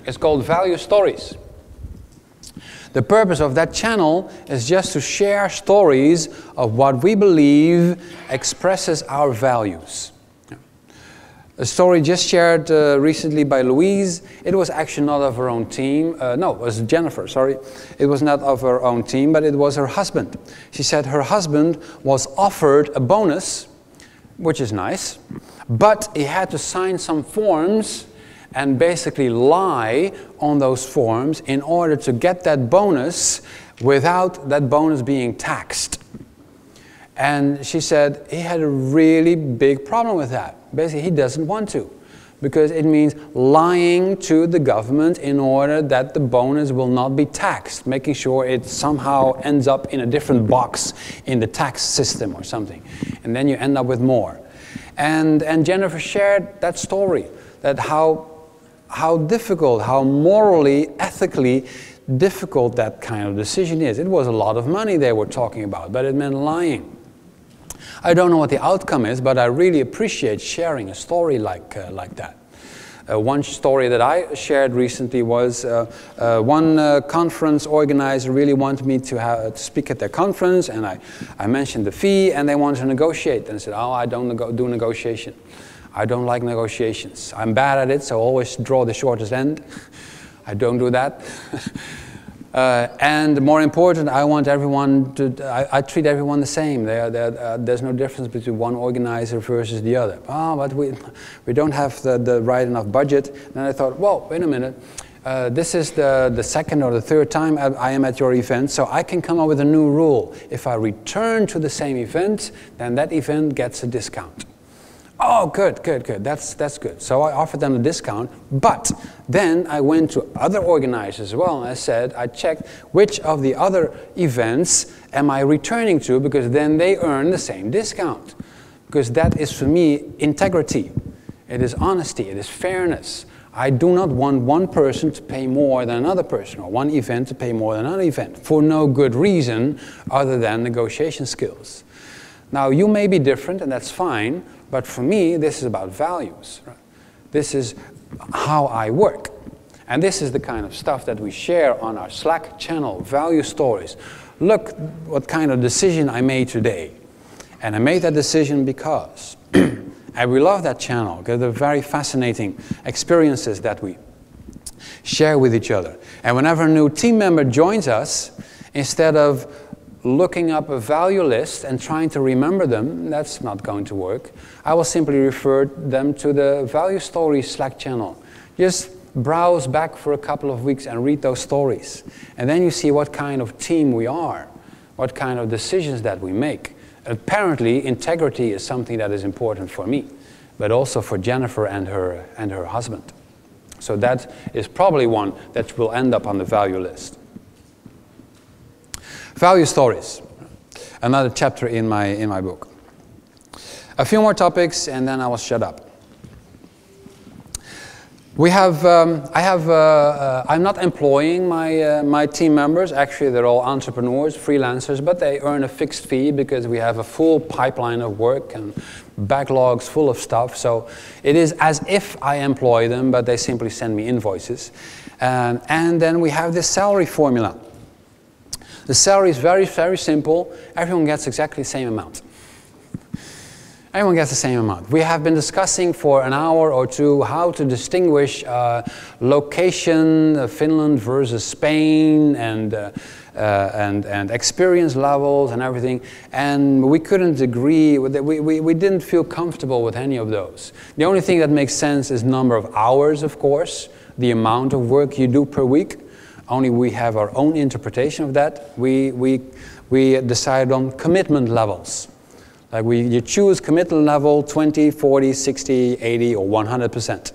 is called Value Stories. The purpose of that channel is just to share stories of what we believe expresses our values. A story just shared recently by Louise. It was actually not of her own team. No, it was Jennifer, sorry. It was not of her own team, but it was her husband. She said her husband was offered a bonus, which is nice, but he had to sign some forms and basically lie on those forms in order to get that bonus without that bonus being taxed. And she said he had a really big problem with that. Basically, he doesn't want to, because it means lying to the government in order that the bonus will not be taxed, making sure it somehow ends up in a different box in the tax system or something. And then you end up with more. And Jennifer shared that story, that how difficult, how morally, ethically difficult that kind of decision is. It was a lot of money they were talking about, but it meant lying. I don't know what the outcome is, but I really appreciate sharing a story like that. One story that I shared recently was one conference organizer really wanted me to speak at their conference, and I mentioned the fee, and they wanted to negotiate. And I said, oh, I don't do negotiation. I don't like negotiations. I'm bad at it, so I always draw the shortest end. I don't do that. And more important, I want everyone to, I treat everyone the same. There's no difference between one organizer versus the other. Oh, but we don't have the right enough budget. And I thought, whoa, wait a minute. This is the second or the third time I am at your event, so I can come up with a new rule. If I return to the same event, then that event gets a discount. Oh, good. That's good. So I offered them a discount, but then I went to other organizers as well, and I checked which of the other events am I returning to, because then they earn the same discount. Because that is, for me, integrity. It is honesty. It is fairness. I do not want one person to pay more than another person, or one event to pay more than another event, for no good reason other than negotiation skills. Now, you may be different, and that's fine, but for me, this is about values. Right? This is how I work. And this is the kind of stuff that we share on our Slack channel, value stories. Look what kind of decision I made today. And I made that decision because. And we love that channel, because they're very fascinating experiences that we share with each other. And whenever a new team member joins us, instead of looking up a value list and trying to remember them, that's not going to work. I will simply refer them to the Value Stories Slack channel. Just browse back for a couple of weeks and read those stories. And then you see what kind of team we are, what kind of decisions that we make. Apparently, integrity is something that is important for me, but also for Jennifer and her husband. So that is probably one that will end up on the value list. Value stories, another chapter in my book. A few more topics, and then I will shut up. We have, I'm not employing my team members. Actually, they're all entrepreneurs, freelancers, but they earn a fixed fee because we have a full pipeline of work and backlogs full of stuff. So it is as if I employ them, but they simply send me invoices. And then we have this salary formula. The salary is very, very simple. Everyone gets exactly the same amount. Everyone gets the same amount. We have been discussing for an hour or two how to distinguish location, Finland versus Spain, and experience levels and everything. And we couldn't agree. We didn't feel comfortable with any of those. The only thing that makes sense is number of hours, of course, the amount of work you do per week. Only we have our own interpretation of that. We decided on commitment levels. Like you choose commitment level 20, 40, 60, 80, or 100%.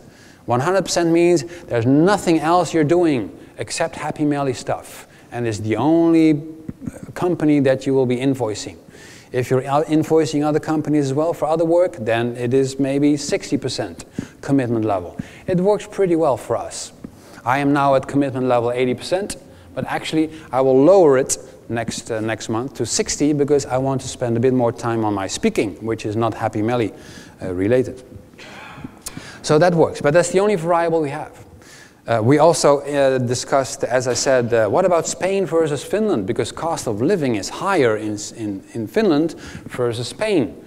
100% means there's nothing else you're doing except Happy Melly stuff. And it's the only company that you will be invoicing. If you're invoicing other companies as well for other work, then it is maybe 60% commitment level. It works pretty well for us. I am now at commitment level 80%, but actually I will lower it next month to 60 because I want to spend a bit more time on my speaking, which is not Happy Melly related. So that works, but that's the only variable we have. We also discussed, as I said, what about Spain versus Finland? Because cost of living is higher in Finland versus Spain.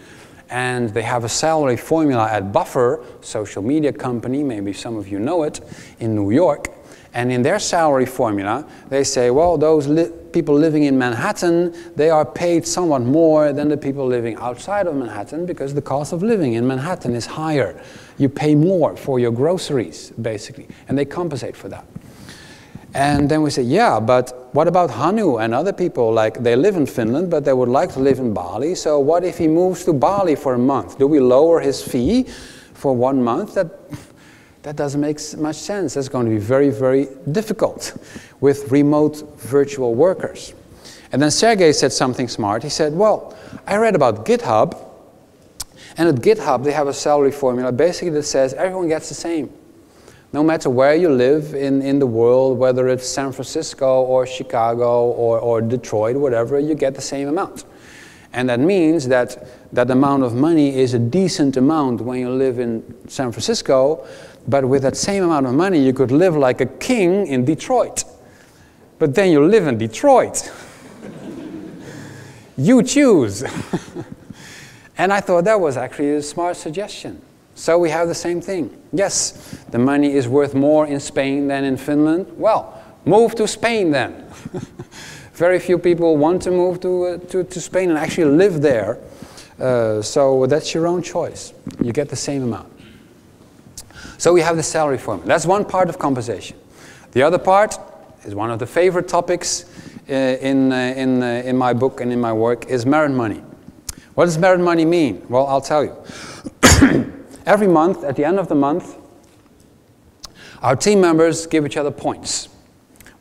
And they have a salary formula at Buffer, social media company, maybe some of you know it, in New York. And in their salary formula, they say, well, those people living in Manhattan, they are paid somewhat more than the people living outside of Manhattan because the cost of living in Manhattan is higher. You pay more for your groceries, basically, and they compensate for that. And then we say, yeah, but what about Hanu and other people? Like, they live in Finland, but they would like to live in Bali. So what if he moves to Bali for a month? Do we lower his fee for 1 month? That doesn't make much sense. That's going to be very, very difficult with remote virtual workers. And then Sergey said something smart. He said, well, I read about GitHub, and at GitHub they have a salary formula basically that says everyone gets the same. No matter where you live in the world, whether it's San Francisco or Chicago or Detroit, whatever, you get the same amount. And that means that that amount of money is a decent amount when you live in San Francisco, but with that same amount of money you could live like a king in Detroit. But then you live in Detroit. You choose. And I thought that was actually a smart suggestion. So we have the same thing. Yes, the money is worth more in Spain than in Finland. Well, move to Spain then. Very few people want to move to Spain and actually live there. So that's your own choice. You get the same amount. So we have the salary formula. That's one part of compensation. The other part is one of the favorite topics in my book and in my work is merit money. What does merit money mean? Well, I'll tell you. Every month, at the end of the month, our team members give each other points.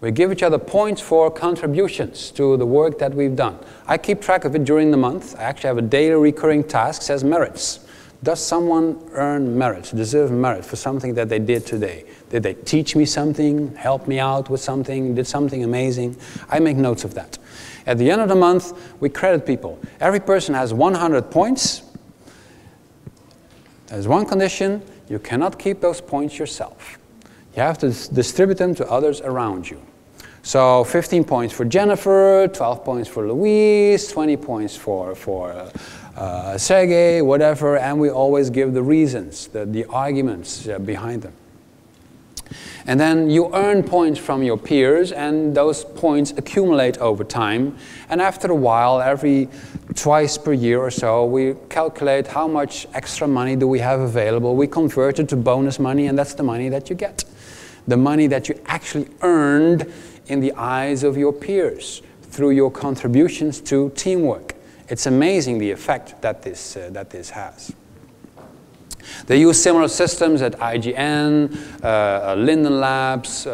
We give each other points for contributions to the work that we've done. I keep track of it during the month. I actually have a daily recurring task that says merits. Does someone earn merits, deserve merit for something that they did today? Did they teach me something, help me out with something, did something amazing? I make notes of that. At the end of the month, we credit people. Every person has 100 points. There's one condition: you cannot keep those points yourself. You have to distribute them to others around you. So 15 points for Jennifer, 12 points for Louise, 20 points for Sergey, whatever, and we always give the reasons, the arguments behind them. And then you earn points from your peers, and those points accumulate over time. And after a while, every twice per year or so, we calculate how much extra money do we have available. We convert it to bonus money, and that's the money that you get. The money that you actually earned in the eyes of your peers through your contributions to teamwork. It's amazing the effect that this has. They use similar systems at IGN, Linden Labs,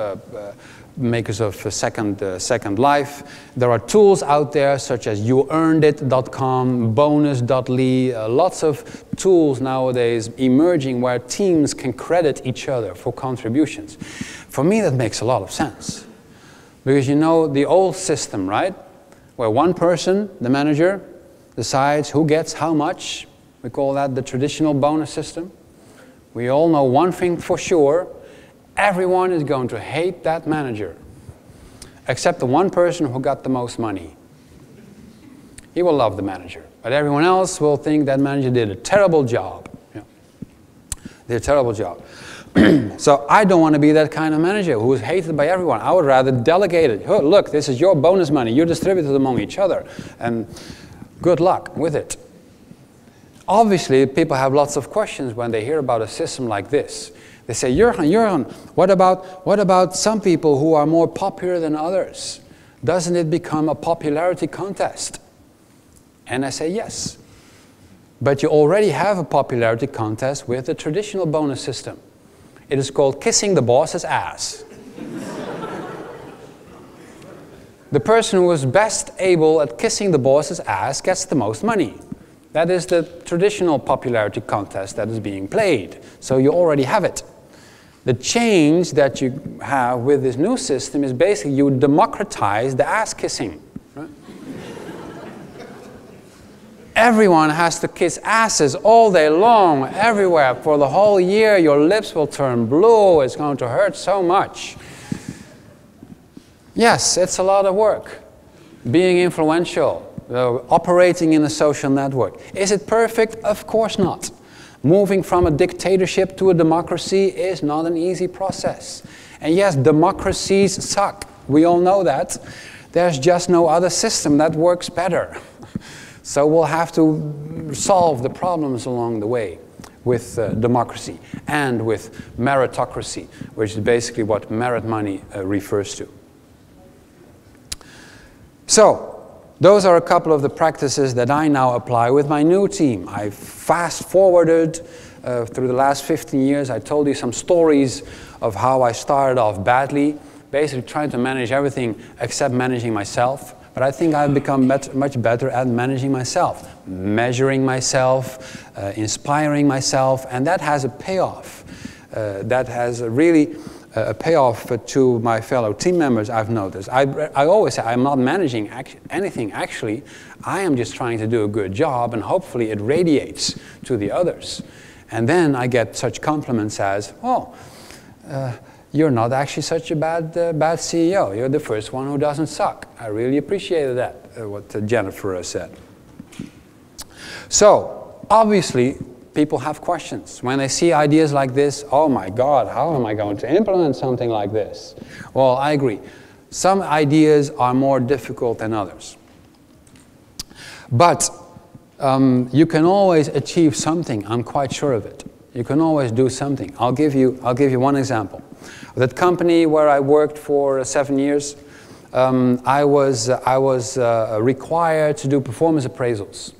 makers of Second Life. There are tools out there such as youearnedit.com, bonus.ly, lots of tools nowadays emerging where teams can credit each other for contributions. For me, that makes a lot of sense. Because you know the old system, right? Where one person, the manager, decides who gets how much. We call that the traditional bonus system. We all know one thing for sure: everyone is going to hate that manager, except the one person who got the most money. He will love the manager, but everyone else will think that manager did a terrible job. Yeah. Did a terrible job. So I don't want to be that kind of manager who is hated by everyone. I would rather delegate it. Oh, look, this is your bonus money. You distribute it among each other, and good luck with it. Obviously, people have lots of questions when they hear about a system like this. They say, Jurgen, what about some people who are more popular than others? Doesn't it become a popularity contest? And I say, yes. But you already have a popularity contest with the traditional bonus system. It is called kissing the boss's ass. The person who is best able at kissing the boss's ass gets the most money. That is the traditional popularity contest that is being played. So you already have it. The change that you have with this new system is basically you democratize the ass kissing. Right? Everyone has to kiss asses all day long, everywhere. For the whole year, your lips will turn blue. It's going to hurt so much. Yes, it's a lot of work. Being influential. Operating in a social network. Is it perfect? Of course not. Moving from a dictatorship to a democracy is not an easy process. And yes, democracies suck. We all know that. There's just no other system that works better. So we'll have to solve the problems along the way with democracy and with meritocracy, which is basically what merit money refers to. So, those are a couple of the practices that I now apply with my new team. I fast-forwarded through the last 15 years. I told you some stories of how I started off badly, basically trying to manage everything except managing myself. But I think I've become much better at managing myself, measuring myself, inspiring myself, and that has a payoff. That has really a payoff to my fellow team members, I've noticed. I always say I'm not managing anything actually. I am just trying to do a good job, and hopefully it radiates to the others. And then I get such compliments as, oh, you're not actually such a bad CEO. You're the first one who doesn't suck. I really appreciated that, what Jennifer said. So, obviously, people have questions. When they see ideas like this, oh my God, how am I going to implement something like this? Well, I agree. Some ideas are more difficult than others. But you can always achieve something, I'm quite sure of it. You can always do something. I'll give you one example. That company where I worked for 7 years, I was required to do performance appraisals.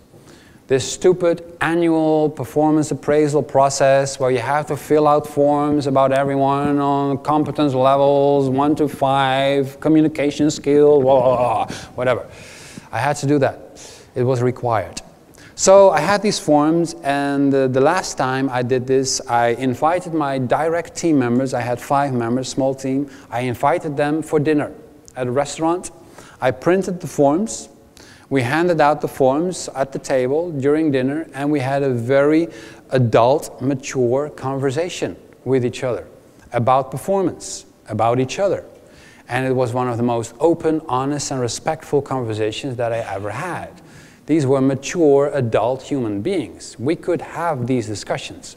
This stupid annual performance appraisal process where you have to fill out forms about everyone on competence levels, 1 to 5, communication skill, whatever. I had to do that. It was required. So I had these forms, and the last time I did this, I invited my direct team members. I had 5 members, small team. I invited them for dinner at a restaurant. I printed the forms. We handed out the forms at the table during dinner, and we had a very adult, mature conversation with each other about performance, about each other. And it was one of the most open, honest, and respectful conversations that I ever had. These were mature, adult human beings. We could have these discussions.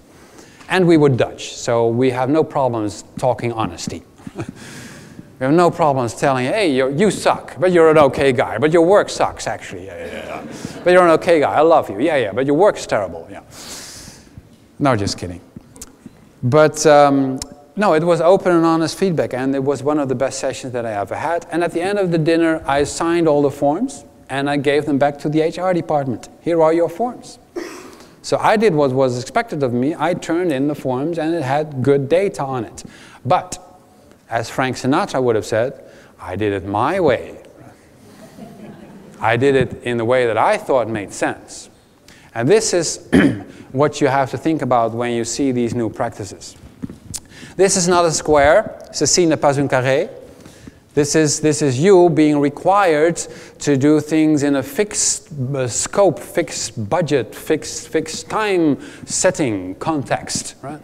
And we were Dutch, so we have no problems talking honesty. We have no problems telling you, hey, you suck, but you're an okay guy. But your work sucks, actually. Yeah. But you're an okay guy. I love you. Yeah, but your work's terrible. Yeah. No, just kidding. But no, it was open and honest feedback, and it was one of the best sessions that I ever had. And at the end of the dinner, I signed all the forms, and I gave them back to the HR department. Here are your forms. So I did what was expected of me. I turned in the forms, and it had good data on it. But as Frank Sinatra would have said, I did it my way. I did it in the way that I thought made sense. And this is what you have to think about when you see these new practices. This is not a square. Ceci n'est pas un carré. This is you being required to do things in a fixed scope, fixed budget, fixed time setting context, right?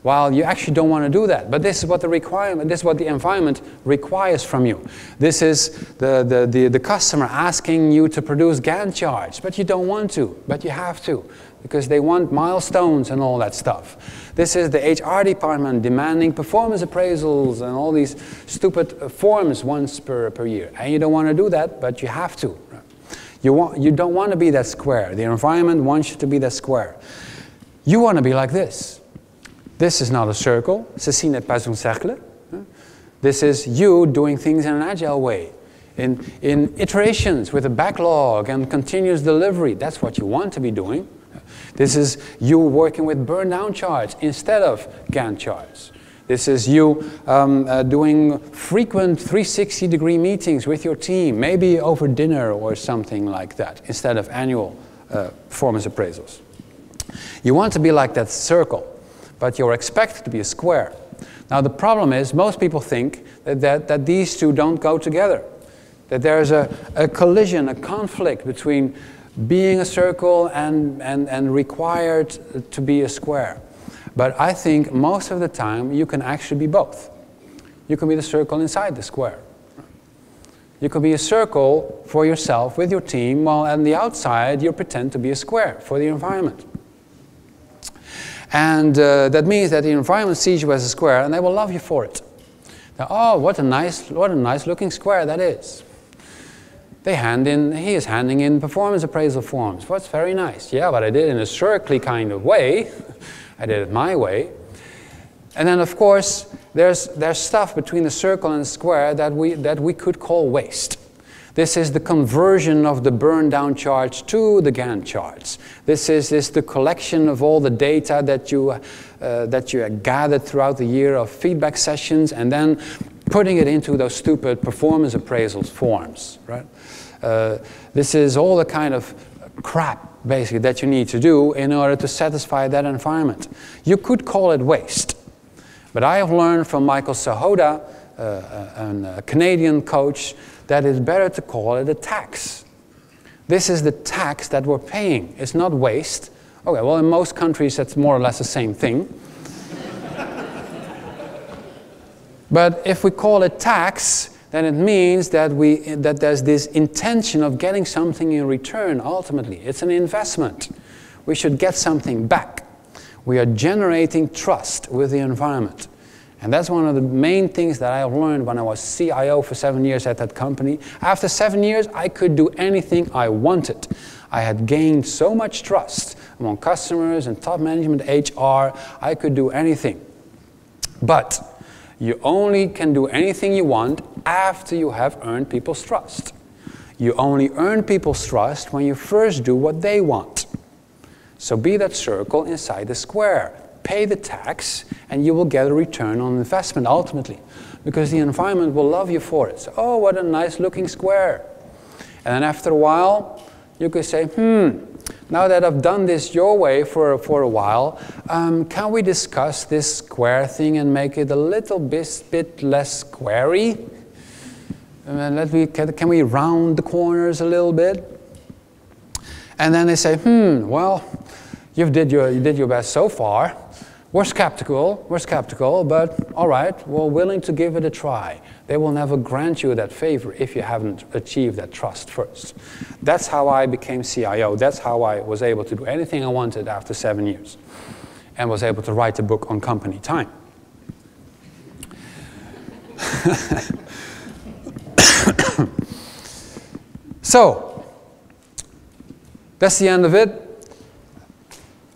While you actually don't want to do that. But this is what the requirement, this is what the environment requires from you. This is the customer asking you to produce Gantt charts, but you don't want to, but you have to, because they want milestones and all that stuff. This is the HR department demanding performance appraisals and all these stupid forms once per year. And you don't want to do that, but you have to. You don't want to be that square. The environment wants you to be that square. You want to be like this. This is not a circle. Ceci n'est pas un cercle. This is you doing things in an agile way, in iterations with a backlog and continuous delivery. That's what you want to be doing. This is you working with burn down charts instead of Gantt charts. This is you doing frequent 360-degree meetings with your team, maybe over dinner or something like that, instead of annual performance appraisals. You want to be like that circle, but you're expected to be a square. Now the problem is, most people think that these two don't go together, that there's a collision, a conflict between being a circle and required to be a square. But I think most of the time you can actually be both. You can be the circle inside the square. You can be a circle for yourself with your team, while on the outside you pretend to be a square for the environment. And that means that the environment sees you as a square, and they will love you for it. Now, oh, what a nice looking square that is. He is handing in performance appraisal forms. Well, that's very nice. Yeah, but I did it in a circly kind of way. I did it my way. And then, of course, there's stuff between the circle and the square that we could call waste. This is the conversion of the burn down charts to the Gantt charts. This is the collection of all the data that you gathered throughout the year of feedback sessions, and then putting it into those stupid performance appraisals forms, right? This is all the kind of crap, basically, that you need to do in order to satisfy that environment. You could call it waste. But I have learned from Michael Sahoda, a Canadian coach, that it's better to call it a tax. This is the tax that we're paying. It's not waste. Okay, well, in most countries, that's more or less the same thing. But if we call it tax, then it means that, there's this intention of getting something in return, ultimately. It's an investment. We should get something back. We are generating trust with the environment. And that's one of the main things that I learned when I was CIO for 7 years at that company. After 7 years, I could do anything I wanted. I had gained so much trust among customers and top management, HR, I could do anything. But you only can do anything you want after you have earned people's trust. You only earn people's trust when you first do what they want. So be that circle inside the square. Pay the tax, and you will get a return on investment ultimately, because the environment will love you for it. So, oh, what a nice looking square. And then after a while, you could say, now that I've done this your way for a while, can we discuss this square thing and make it a little bit less squarey? Can we round the corners a little bit? And then they say, well, you did your best so far. We're skeptical, but all right, we're willing to give it a try. They will never grant you that favor if you haven't achieved that trust first. That's how I became CIO. That's how I was able to do anything I wanted after 7 years, and was able to write a book on company time. So, that's the end of it.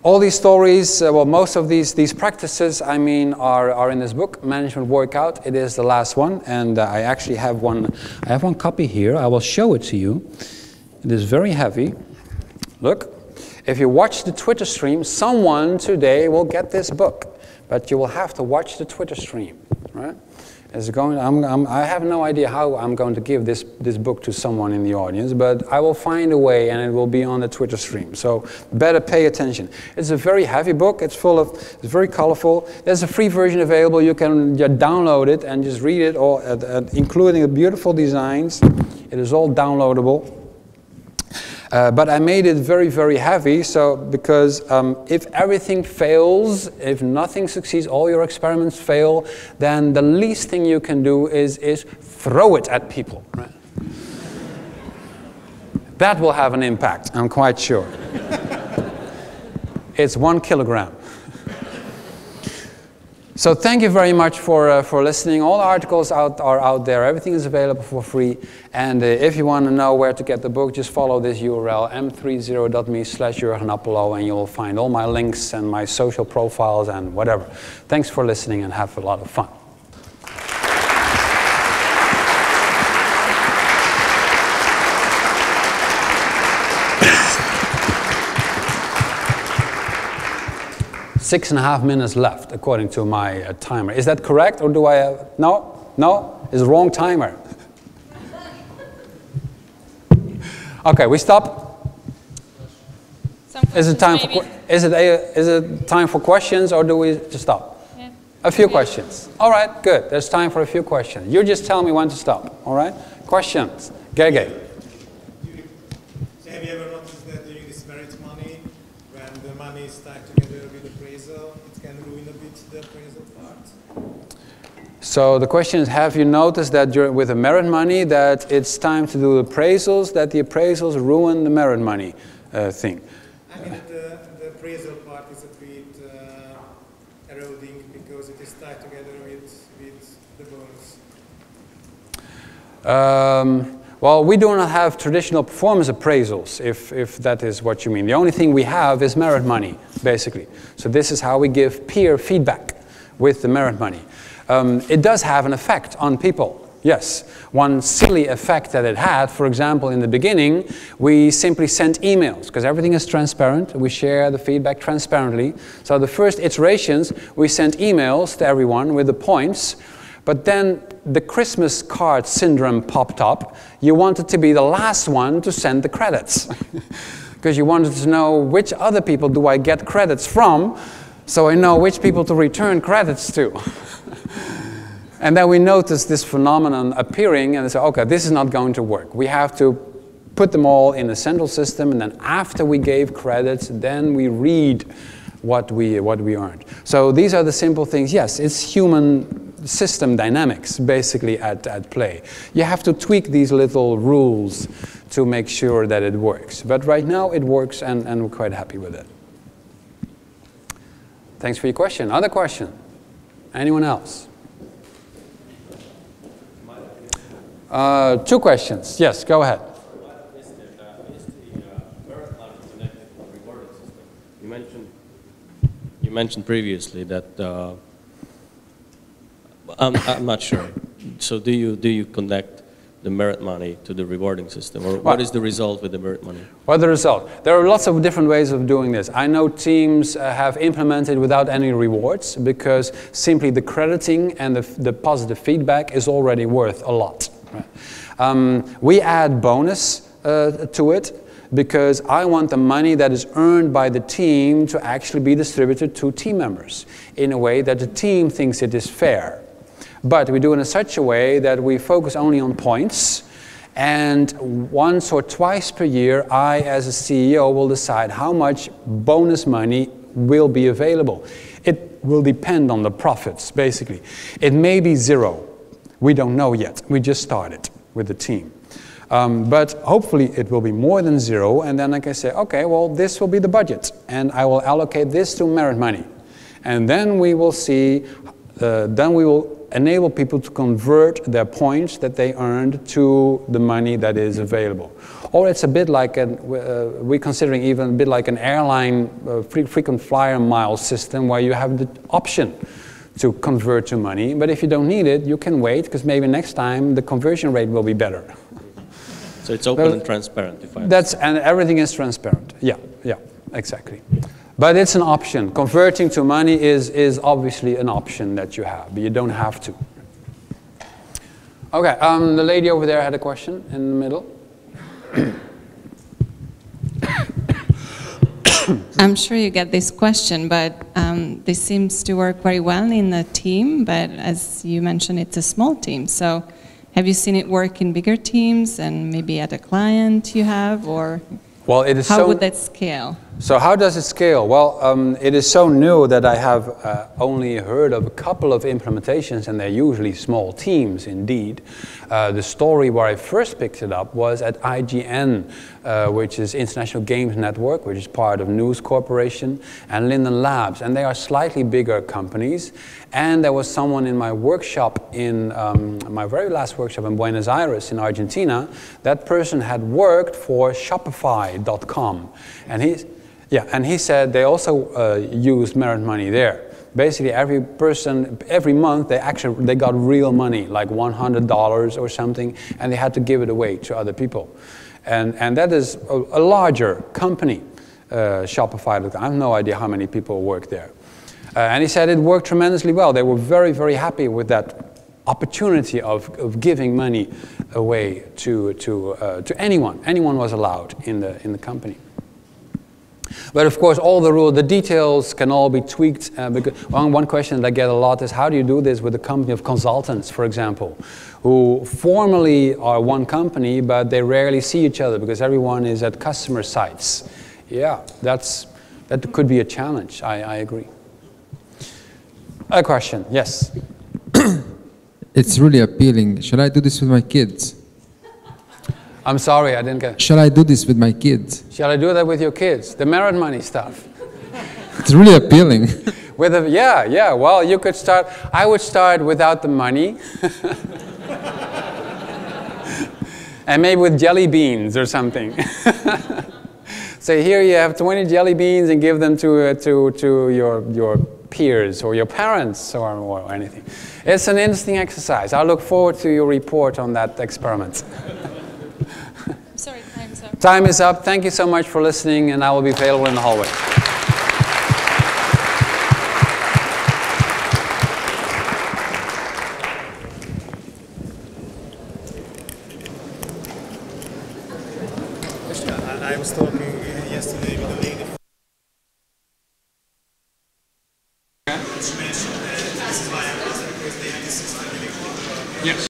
All these stories, well, most of these practices, I mean, are in this book, Management Workout. It is the last one, and I actually have one. I have one copy here. I will show it to you. It is very heavy. Look, if you watch the Twitter stream, someone today will get this book, but you will have to watch the Twitter stream, right? I have no idea how I'm going to give this book to someone in the audience, but I will find a way, and it will be on the Twitter stream. So better pay attention. It's a very heavy book. It's very colorful. There's a free version available. You can download it and just read it, all, including the beautiful designs. It is all downloadable. But I made it very, very heavy, because if everything fails, if nothing succeeds, all your experiments fail, then the least thing you can do is throw it at people. Right? That will have an impact, I'm quite sure. It's 1 kilogram. So thank you very much for listening. All the articles are out there. Everything is available for free. And if you want to know where to get the book, just follow this URL, m30.me/Jurgen Appelo, and you'll find all my links and my social profiles and whatever. Thanks for listening, and have a lot of fun. .5 minutes left, according to my timer. Is that correct, or do I have... No? No? It's the wrong timer. Okay, we stop? Is it time for questions, or do we just stop? Yeah. A few questions. All right, good. There's time for a few questions. You just tell me when to stop, all right? Questions. Gege. Have you ever noticed that during this merit money, when the money is tied together with appraisal, it can ruin a bit the appraisal part? So the question is, have you noticed that with the merit money that it's time to do appraisals, that the appraisals ruin the merit money thing? I mean, the appraisal part is a bit eroding because it is tied together with the bonus. Well, we do not have traditional performance appraisals, if that is what you mean. The only thing we have is merit money, basically. So this is how we give peer feedback with the merit money. It does have an effect on people, yes. One silly effect that it had, for example, in the beginning, we simply sent emails, because everything is transparent. We share the feedback transparently. So the first iterations, we sent emails to everyone with the points. But then the Christmas card syndrome popped up. You wanted to be the last one to send the credits. Because you wanted to know which other people do I get credits from. So I know which people to return credits to. And then we noticed this phenomenon appearing, and they said, okay, this is not going to work. We have to put them all in a central system, and then after we gave credits, then we read what we earned. So these are the simple things. Yes, it's human system dynamics basically at play. You have to tweak these little rules to make sure that it works. But right now it works, and we're quite happy with it. Thanks for your question. Other question? Anyone else? 2 questions. Yes, go ahead. Is the merit money connected to the rewarding system? You mentioned previously that I'm not sure. So do you connect the merit money to the rewarding system, or what is the result with the merit money? What the result? There are lots of different ways of doing this. I know teams have implemented without any rewards because simply the crediting and the positive feedback is already worth a lot. Right? We add bonus to it because I want the money that is earned by the team to actually be distributed to team members in a way that the team thinks it is fair. But we do it in such a way that we focus only on points, and once or twice per year I as a CEO will decide how much bonus money will be available. It will depend on the profits basically. It may be 0. We don't know yet. We just started with the team. But hopefully it will be more than 0, and then I can say, okay, well, this will be the budget, and I will allocate this to merit money. And then we will see, then we will enable people to convert their points that they earned to the money that is available. Or it's a bit like, we're considering even a bit like an airline frequent flyer mile system where you have the option to convert to money, but if you don't need it, you can wait, because maybe next time the conversion rate will be better. So it's open and transparent. And everything is transparent. Yeah, exactly. But it's an option. Converting to money is obviously an option that you have, but you don't have to. Okay, the lady over there had a question in the middle. I'm sure you get this question, but this seems to work very well in a team, but as you mentioned, it's a small team. So have you seen it work in bigger teams and maybe at a client you have, or well, it is how would that scale? So how does it scale? Well, it is so new that I have only heard of a couple of implementations, and they're usually small teams indeed. The story where I first picked it up was at IGN, which is International Games Network, which is part of News Corporation, and Linden Labs, and they are slightly bigger companies. And there was someone in my workshop, in my very last workshop in Buenos Aires in Argentina. That person had worked for Shopify.com, and he said they also used merit money there. Basically, every month they got real money, like $100 or something, and they had to give it away to other people. And that is a larger company, Shopify. I have no idea how many people work there. And he said it worked tremendously well. They were very, very happy with that opportunity of giving money away to anyone. Anyone was allowed in the company. But of course, all the details can all be tweaked. Because one question that I get a lot is, how do you do this with a company of consultants, for example, who formally are one company, but they rarely see each other because everyone is at customer sites? Yeah, that could be a challenge. I agree. A question, yes. It's really appealing. Shall I do this with my kids? I'm sorry, I didn't get it. Shall I do this with my kids? Shall I do that with your kids? The merit money stuff. It's really appealing. Yeah, well, you could start. I would start without the money. And maybe with jelly beans or something. So here you have 20 jelly beans and give them to your peers or your parents or anything. It's an interesting exercise. I look forward to your report on that experiment. Sorry, time's up. Time is up. Thank you so much for listening, and I will be available in the hallway. I was talking yesterday with a lady which mentioned that this is why I asked because they have this system in the Yes.